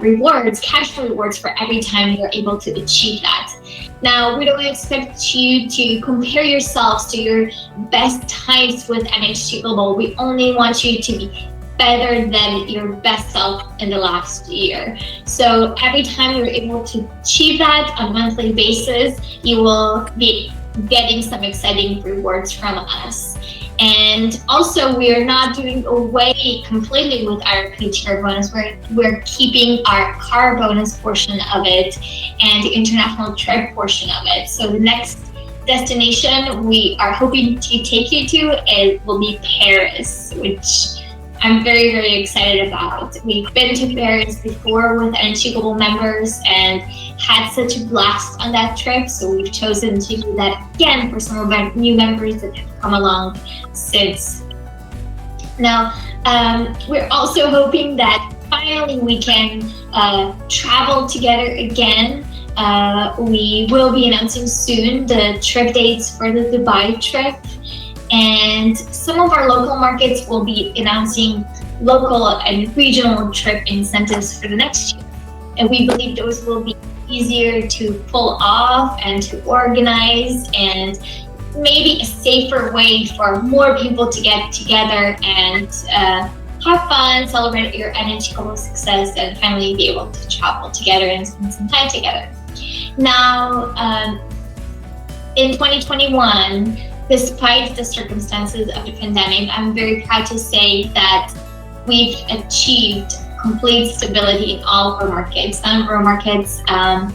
rewards, cash rewards for every time you're able to achieve that. Now, we don't expect you to compare yourselves to your best times with NHT Global. We only want you to be better than your best self in the last year. So every time you're able to achieve that on a monthly basis, you will be getting some exciting rewards from us. And also, we are not doing away completely with our PTR bonus. We're keeping our car bonus portion of it and the international trip portion of it. So the next destination we are hoping to take you to will be Paris, which I'm very, very excited about. We've been to Paris before with NHT Global members and had such a blast on that trip, so we've chosen to do that again for some of our new members that have come along since. Now, we're also hoping that finally we can travel together again. We will be announcing soon the trip dates for the Dubai trip. And some of our local markets will be announcing local and regional trip incentives for the next year. And we believe those will be easier to pull off and to organize, and maybe a safer way for more people to get together and have fun, celebrate your NHT Global success, and finally be able to travel together and spend some time together. Now, in 2021, despite the circumstances of the pandemic, I'm very proud to say that we've achieved complete stability in all of our markets. None of our markets have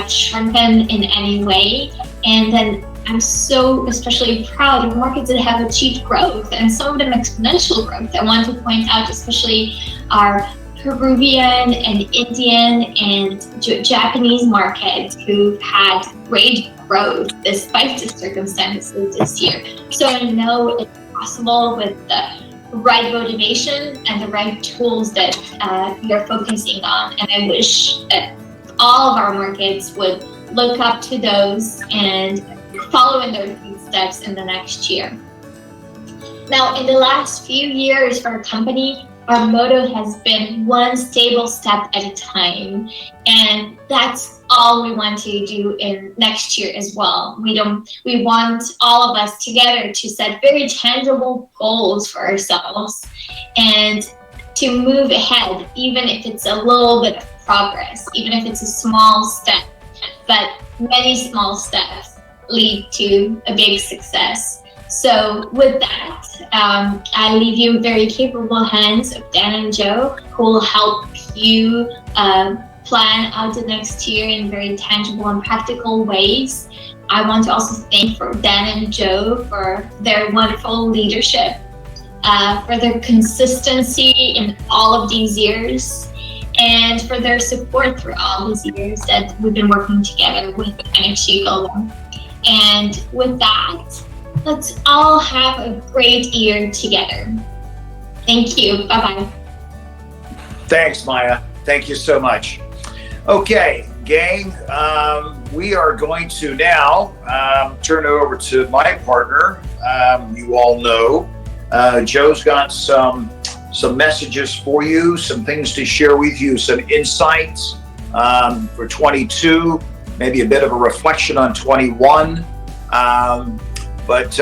shrunken in any way. And then I'm so especially proud of markets that have achieved growth, and some of them exponential growth. I want to point out especially our Peruvian and Indian and Japanese markets who've had great growth despite the circumstances this year. So I know it's possible with the right motivation and the right tools that you're focusing on. And I wish that all of our markets would look up to those and follow in their footsteps in the next year. Now, in the last few years for our company, our motto has been one stable step at a time, and that's all we want to do in next year as well. We want all of us together to set very tangible goals for ourselves and to move ahead, even if it's a little bit of progress, even if it's a small step. But many small steps lead to a big success. So with that, I leave you in very capable hands of Dan and Joe, who will help you plan out the next year in very tangible and practical ways. I want to also thank Dan and Joe for their wonderful leadership, for their consistency in all of these years, and for their support through all these years that we've been working together with NHT Global. And with that, let's all have a great year together. Thank you. Bye-bye. Thanks, Maya. Thank you so much. Okay, gang, we are going to now turn it over to my partner. You all know Joe's got some messages for you, some things to share with you, some insights for 22, maybe a bit of a reflection on 21. But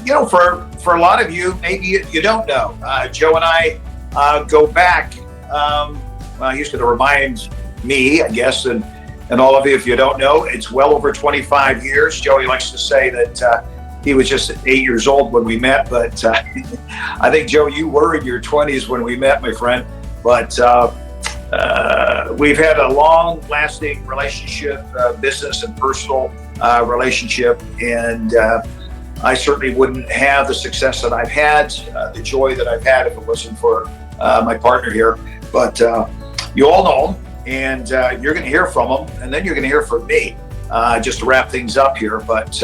you know, for a lot of you, maybe you don't know. Joe and I go back. Well, he's going to remind me, I guess, and all of you, if you don't know, it's well over 25 years. Joey likes to say that he was just 8 years old when we met, but I think, Joe, you were in your 20s when we met, my friend. But we've had a long-lasting relationship, business and personal relationship, and I certainly wouldn't have the success that I've had, the joy that I've had, if it wasn't for my partner here. But you all know him, and you're going to hear from him, and then you're going to hear from me, just to wrap things up here. But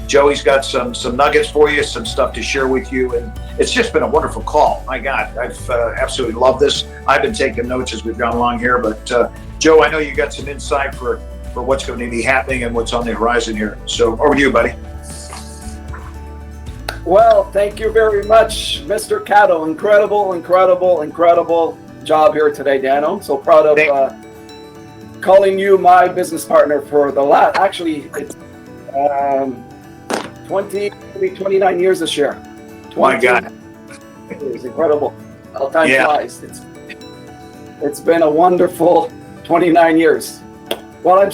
Joey's got some nuggets for you, some stuff to share with you, and it's just been a wonderful call. My God, I've absolutely loved this. I've been taking notes as we've gone along here, but Joe, I know you got some insight for what's going to be happening and what's on the horizon here. So over to you, buddy. Well, thank you very much, Mr. Cato. Incredible job here today, Dano. So proud of calling you my business partner for the last, actually, it's 29 years this year. My God. It's incredible. How time flies. It's been a wonderful 29 years. Well,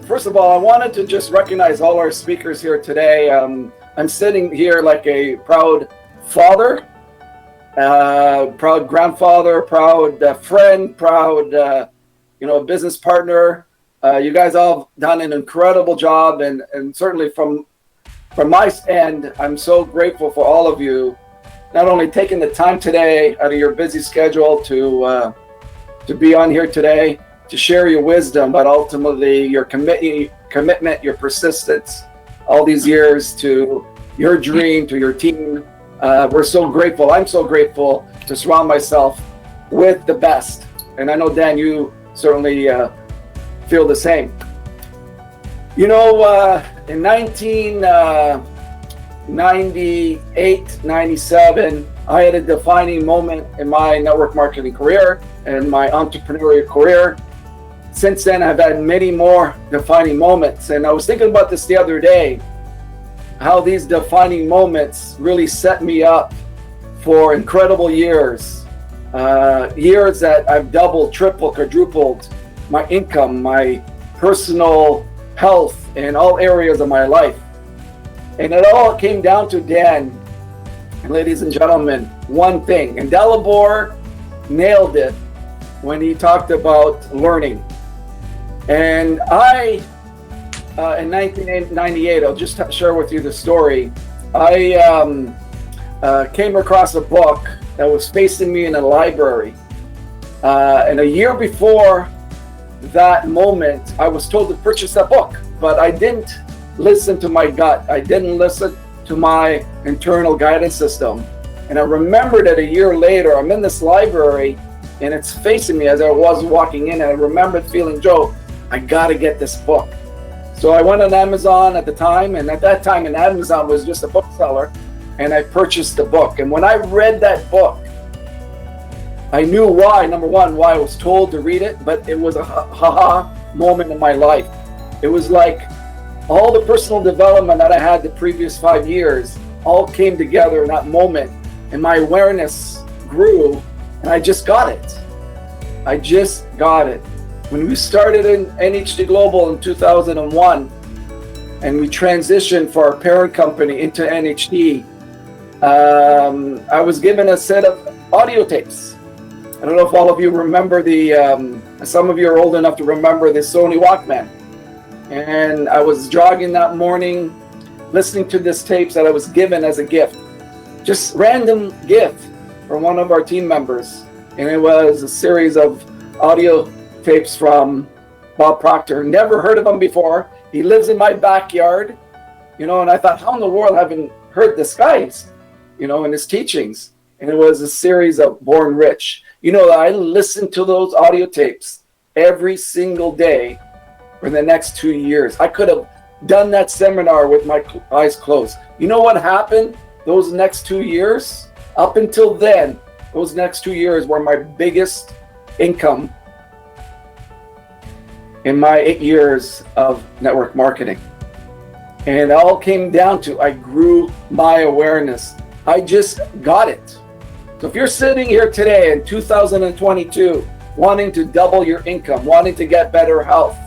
first of all, I wanted to just recognize all our speakers here today. I'm sitting here like a proud father, proud grandfather, proud friend, proud, business partner. You guys all done an incredible job, and certainly from my end, I'm so grateful for all of you, not only taking the time today out of your busy schedule to be on here today, to share your wisdom, but ultimately your commitment, your persistence, all these years to your dream, to your team. We're so grateful. I'm so grateful to surround myself with the best. And I know, Dan, you certainly feel the same. In 1998, 97, I had a defining moment in my network marketing career and my entrepreneurial career. Since then, I've had many more defining moments. And I was thinking about this the other day, how these defining moments really set me up for incredible years. Years that I've doubled, tripled, quadrupled my income, my personal health, in all areas of my life. And it all came down to, Dan, ladies and gentlemen, one thing. And Dalibor nailed it when he talked about learning. And I, in 1998, I'll just share with you the story. I came across a book that was facing me in a library. And a year before that moment, I was told to purchase that book, but I didn't listen to my gut. I didn't listen to my internal guidance system. And I remembered that a year later, I'm in this library and it's facing me as I was walking in. And I remembered feeling, Joe, I got to get this book. So I went on Amazon at the time. And at that time, Amazon was just a bookseller. And I purchased the book. And when I read that book, I knew why, number one, why I was told to read it, but it was a ha-ha moment in my life. It was like all the personal development that I had the previous 5 years all came together in that moment, and my awareness grew, and I just got it. I just got it. When we started in NHT Global in 2001, and we transitioned for our parent company into NHT, I was given a set of audio tapes. I don't know if all of you remember some of you are old enough to remember the Sony Walkman. And I was jogging that morning, listening to this tapes that I was given as a gift. Just random gift from one of our team members. And it was a series of audio tapes from Bob Proctor. Never heard of him before. He lives in my backyard, and I thought, how in the world haven't heard this guy, in his teachings? And it was a series of Born Rich. I listened to those audio tapes every single day for the next 2 years. I could have done that seminar with my eyes closed. You know what happened those next 2 years? Up until then, those next 2 years were my biggest income in my 8 years of network marketing. And it all came down to, I grew my awareness. I just got it. So if you're sitting here today in 2022 wanting to double your income, wanting to get better health.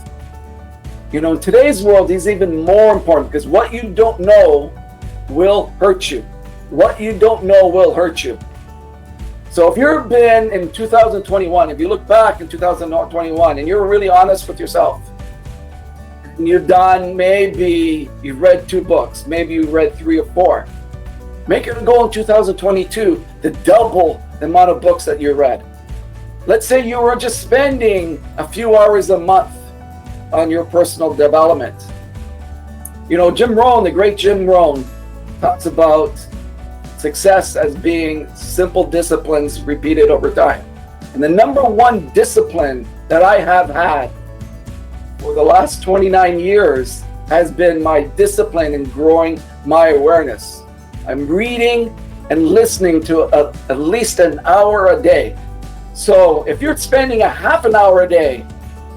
You know, in today's world, is even more important because what you don't know will hurt you. What you don't know will hurt you. So if you've been in 2021, if you look back in 2021 and you're really honest with yourself, and you've done, maybe you've read 2 books, maybe you read 3 or 4, make it a goal in 2022 to double the amount of books that you read. Let's say you were just spending a few hours a month on your personal development. You know, Jim Rohn, the great Jim Rohn, talks about success as being simple disciplines repeated over time. And the number one discipline that I have had for the last 29 years has been my discipline in growing my awareness. I'm reading and listening to at least an hour a day. So if you're spending a half an hour a day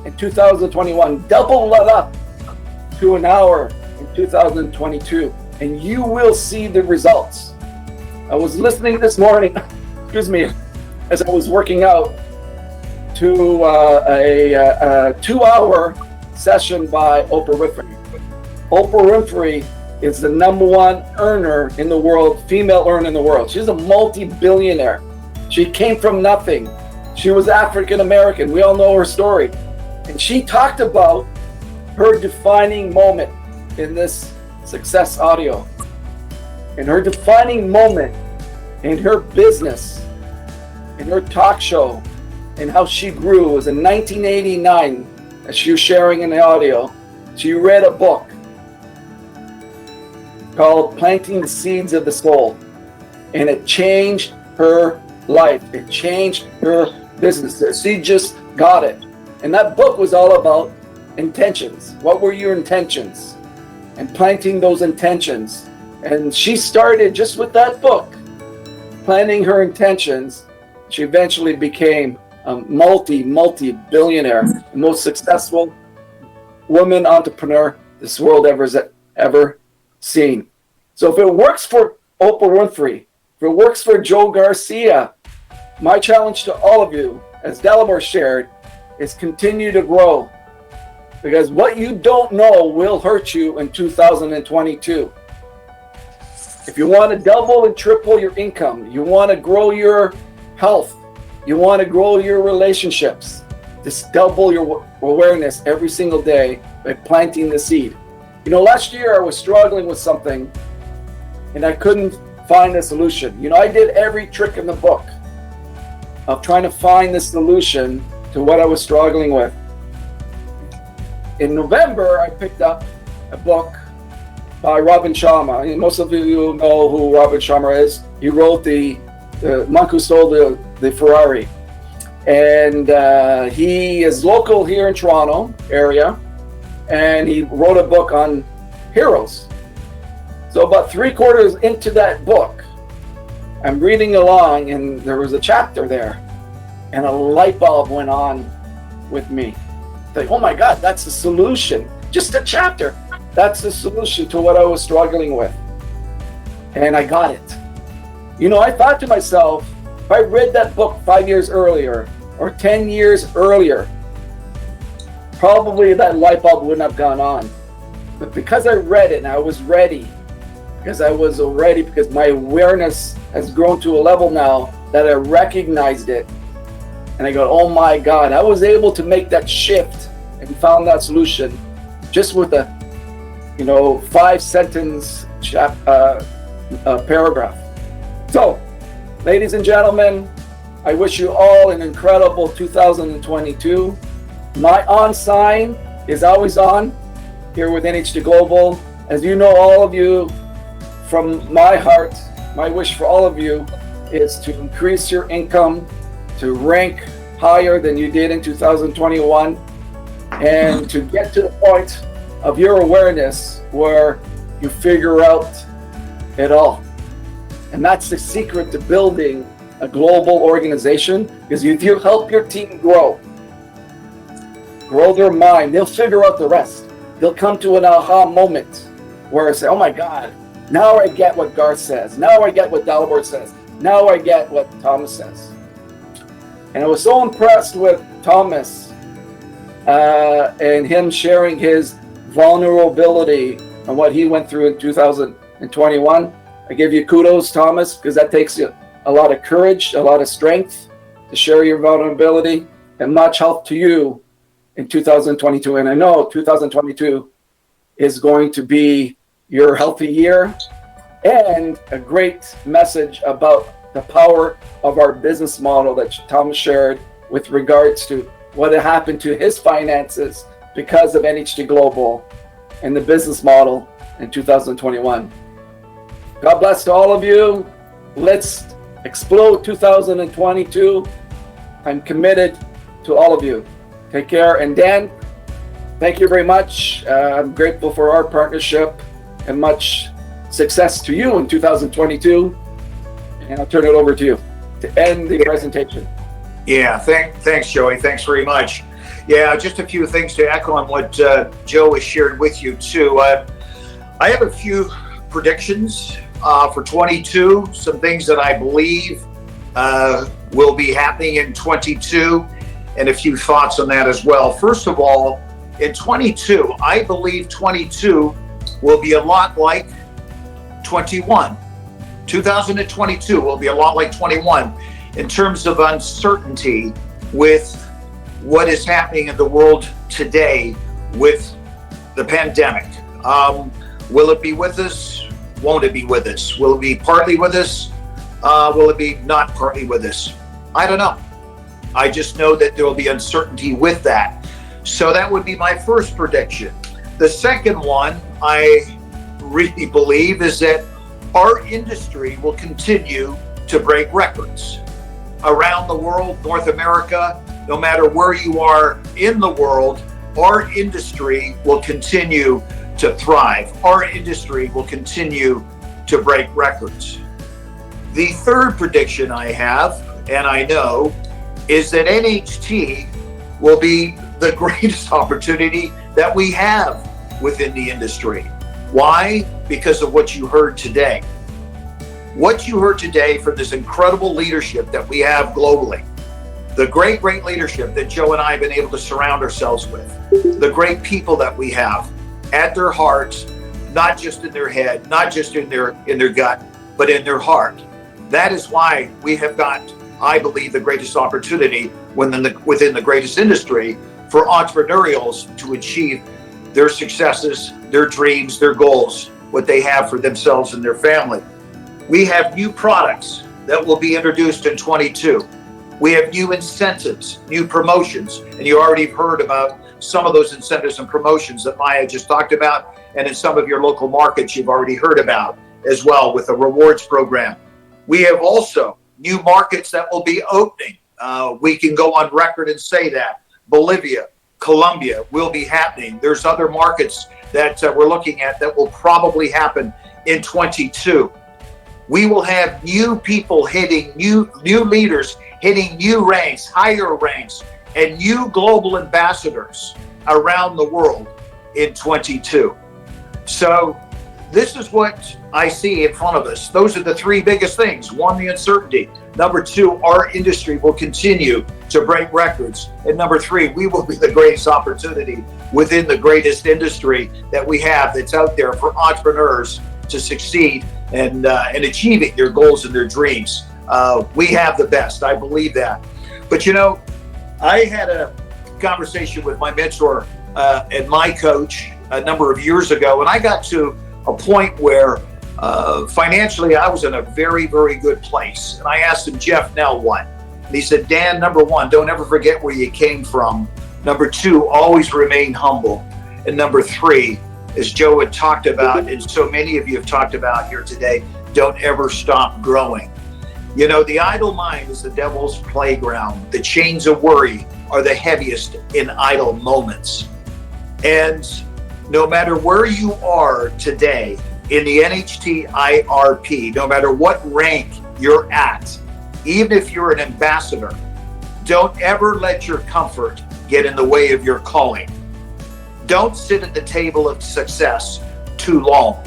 in 2021, double that up to an hour in 2022, and you will see the results. I was listening this morning, excuse me, as I was working out to a 2-hour session by Oprah Winfrey. Oprah Winfrey is the number 1 earner in the world, female earner in the world. She's a multi-billionaire. She came from nothing. She was African American. We all know her story. And she talked about her defining moment in this success audio. And her defining moment in her business, in her talk show, and how she grew was in 1989, as she was sharing in the audio. She read a book called Planting the Seeds of the Soul. And it changed her life. It changed her business. She just got it. And that book was all about intentions. What were your intentions? And planting those intentions. And she started just with that book, planning her intentions. She eventually became a multi-billionaire, the most successful woman entrepreneur this world ever seen. So if it works for Oprah Winfrey, if it works for Joe Garcia, my challenge to all of you, as Delamore shared, is continue to grow. Because what you don't know will hurt you in 2022. If you want to double and triple your income, you want to grow your health, you want to grow your relationships, just double your awareness every single day by planting the seed. You know, last year I was struggling with something and I couldn't find a solution. You know, I did every trick in the book of trying to find the solution to what I was struggling with. In November, I picked up a book by Robin Sharma. And most of you know who Robin Sharma is. He wrote the Monk Who Stole the Ferrari. And he is local here in Toronto area. And he wrote a book on heroes. So about 3/4 into that book, I'm reading along and there was a chapter there. And a light bulb went on with me. Like, oh my God, that's the solution. Just a chapter. That's the solution to what I was struggling with. And I got it. You know, I thought to myself, if I read that book 5 years earlier or 10 years earlier, probably that light bulb wouldn't have gone on. But because I read it and I was ready, because my awareness has grown to a level now that I recognized it. And I go, oh my God, I was able to make that shift and found that solution just with a 5-sentence paragraph. So, ladies and gentlemen, I wish you all an incredible 2022. My on sign is always on here with NHT Global. As you know, all of you, from my heart, my wish for all of you is to increase your income, to rank higher than you did in 2021, and to get to the point of your awareness where you figure out it all. And that's the secret to building a global organization, because if you help your team grow their mind, they'll figure out the rest. They'll come to an aha moment where I say, oh my God, now I get what Garth says. Now I get what Dalibor says. Now I get what Thomas says. And I was so impressed with Thomas and him sharing his vulnerability and what he went through in 2021. I give you kudos, Thomas, because that takes you a lot of courage, a lot of strength to share your vulnerability, and much health to you in 2022. And I know 2022 is going to be your healthy year and a great message about the power of our business model that Thomas shared with regards to what had happened to his finances because of NHT Global and the business model in 2021. God bless to all of you. Let's explode 2022. I'm committed to all of you. Take care. And Dan, thank you very much. I'm grateful for our partnership and much success to you in 2022. And I'll turn it over to you to end the presentation. Yeah, thanks, Joey. Thanks very much. Yeah, just a few things to echo on what Joe has shared with you too. I have a few predictions for 22, some things that I believe will be happening in 22, and a few thoughts on that as well. First of all, in 22, I believe 22 will be a lot like 21. 2022 will be a lot like 21 in terms of uncertainty with what is happening in the world today with the pandemic. Will it be with us? Won't it be with us? Will it be partly with us? Will it be not partly with us? I don't know. I just know that there will be uncertainty with that. So that would be my first prediction. The second one I really believe is that our industry will continue to break records around the world, North America, no matter where you are in the world, our industry will continue to thrive. Our industry will continue to break records. The third prediction I have, and I know, is that NHT will be the greatest opportunity that we have within the industry. Why? Because of what you heard today. What you heard today from this incredible leadership that we have globally, the great leadership that Joe and I have been able to surround ourselves with, the great people that we have at their hearts, not just in their head, not just in their gut, but in their heart. That is why we have got, I believe, the greatest opportunity within the greatest industry for entrepreneurials to achieve their successes, their dreams, their goals, what they have for themselves and their family. We have new products that will be introduced in 22. We have new incentives, new promotions, and you already heard about some of those incentives and promotions that Maya just talked about, and in some of your local markets you've already heard about as well with the rewards program. We have also new markets that will be opening. We can go on record and say that. Bolivia, Colombia will be happening. There's other markets that we're looking at that will probably happen in 22. We will have new people hitting, new leaders hitting new ranks, higher ranks, and new global ambassadors around the world in 22. So this is what I see in front of us. Those are the three biggest things. One, the uncertainty. Number two, our industry will continue to break records. And number three, we will be the greatest opportunity within the greatest industry that we have that's out there for entrepreneurs to succeed and achieving their goals and their dreams. We have the best. I believe that. But you know, I had a conversation with my mentor and my coach a number of years ago, and I got to a point where financially I was in a very, very good place. And I asked him, Jeff, now what? And he said, Dan, number one, don't ever forget where you came from. Number two, always remain humble. And number three, as Joe had talked about, and so many of you have talked about here today, don't ever stop growing. You know, the idle mind is the devil's playground. The chains of worry are the heaviest in idle moments. And no matter where you are today in the NHT IRP, no matter what rank you're at, even if you're an ambassador, don't ever let your comfort get in the way of your calling. Don't sit at the table of success too long.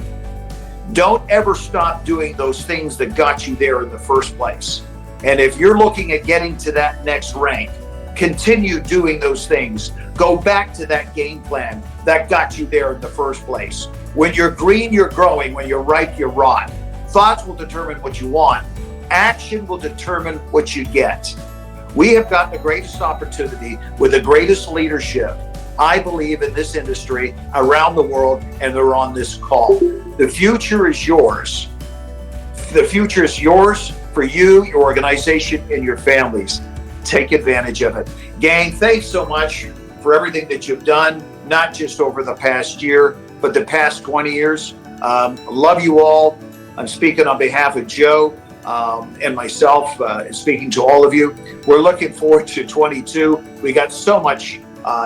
Don't ever stop doing those things that got you there in the first place. And if you're looking at getting to that next rank, continue doing those things. Go back to that game plan that got you there in the first place. When you're green, you're growing. When you're ripe, you're rot. Thoughts will determine what you want. Action will determine what you get. We have got the greatest opportunity with the greatest leadership, I believe, in this industry around the world, and they're on this call. The future is yours. The future is yours for you, your organization, and your families. Take advantage of it. Gang, thanks so much for everything that you've done, not just over the past year, but the past 20 years. Love you all. I'm speaking on behalf of Joe and myself, speaking to all of you. We're looking forward to 22. We got so much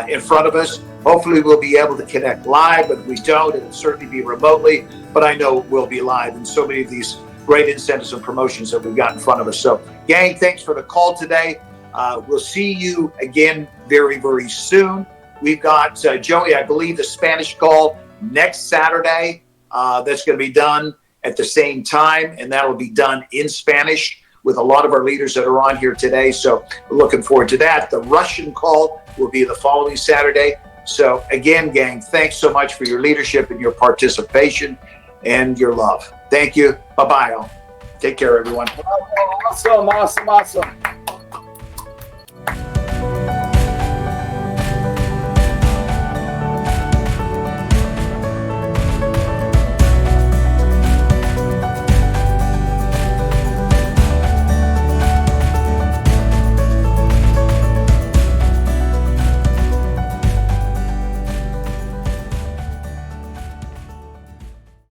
in front of us. Hopefully we'll be able to connect live, but if we don't, it'll certainly be remotely. But I know we'll be live in so many of these great incentives and promotions that we've got in front of us. So, gang, thanks for the call today. We'll see you again very, very soon. We've got, Joey, I believe, the Spanish call next Saturday. That's going to be done at the same time, and that'll be done in Spanish with a lot of our leaders that are on here today. So we're looking forward to that. The Russian call will be the following Saturday. So again, gang, thanks so much for your leadership and your participation and your love. Thank you. Bye-bye all. Take care, everyone. Awesome.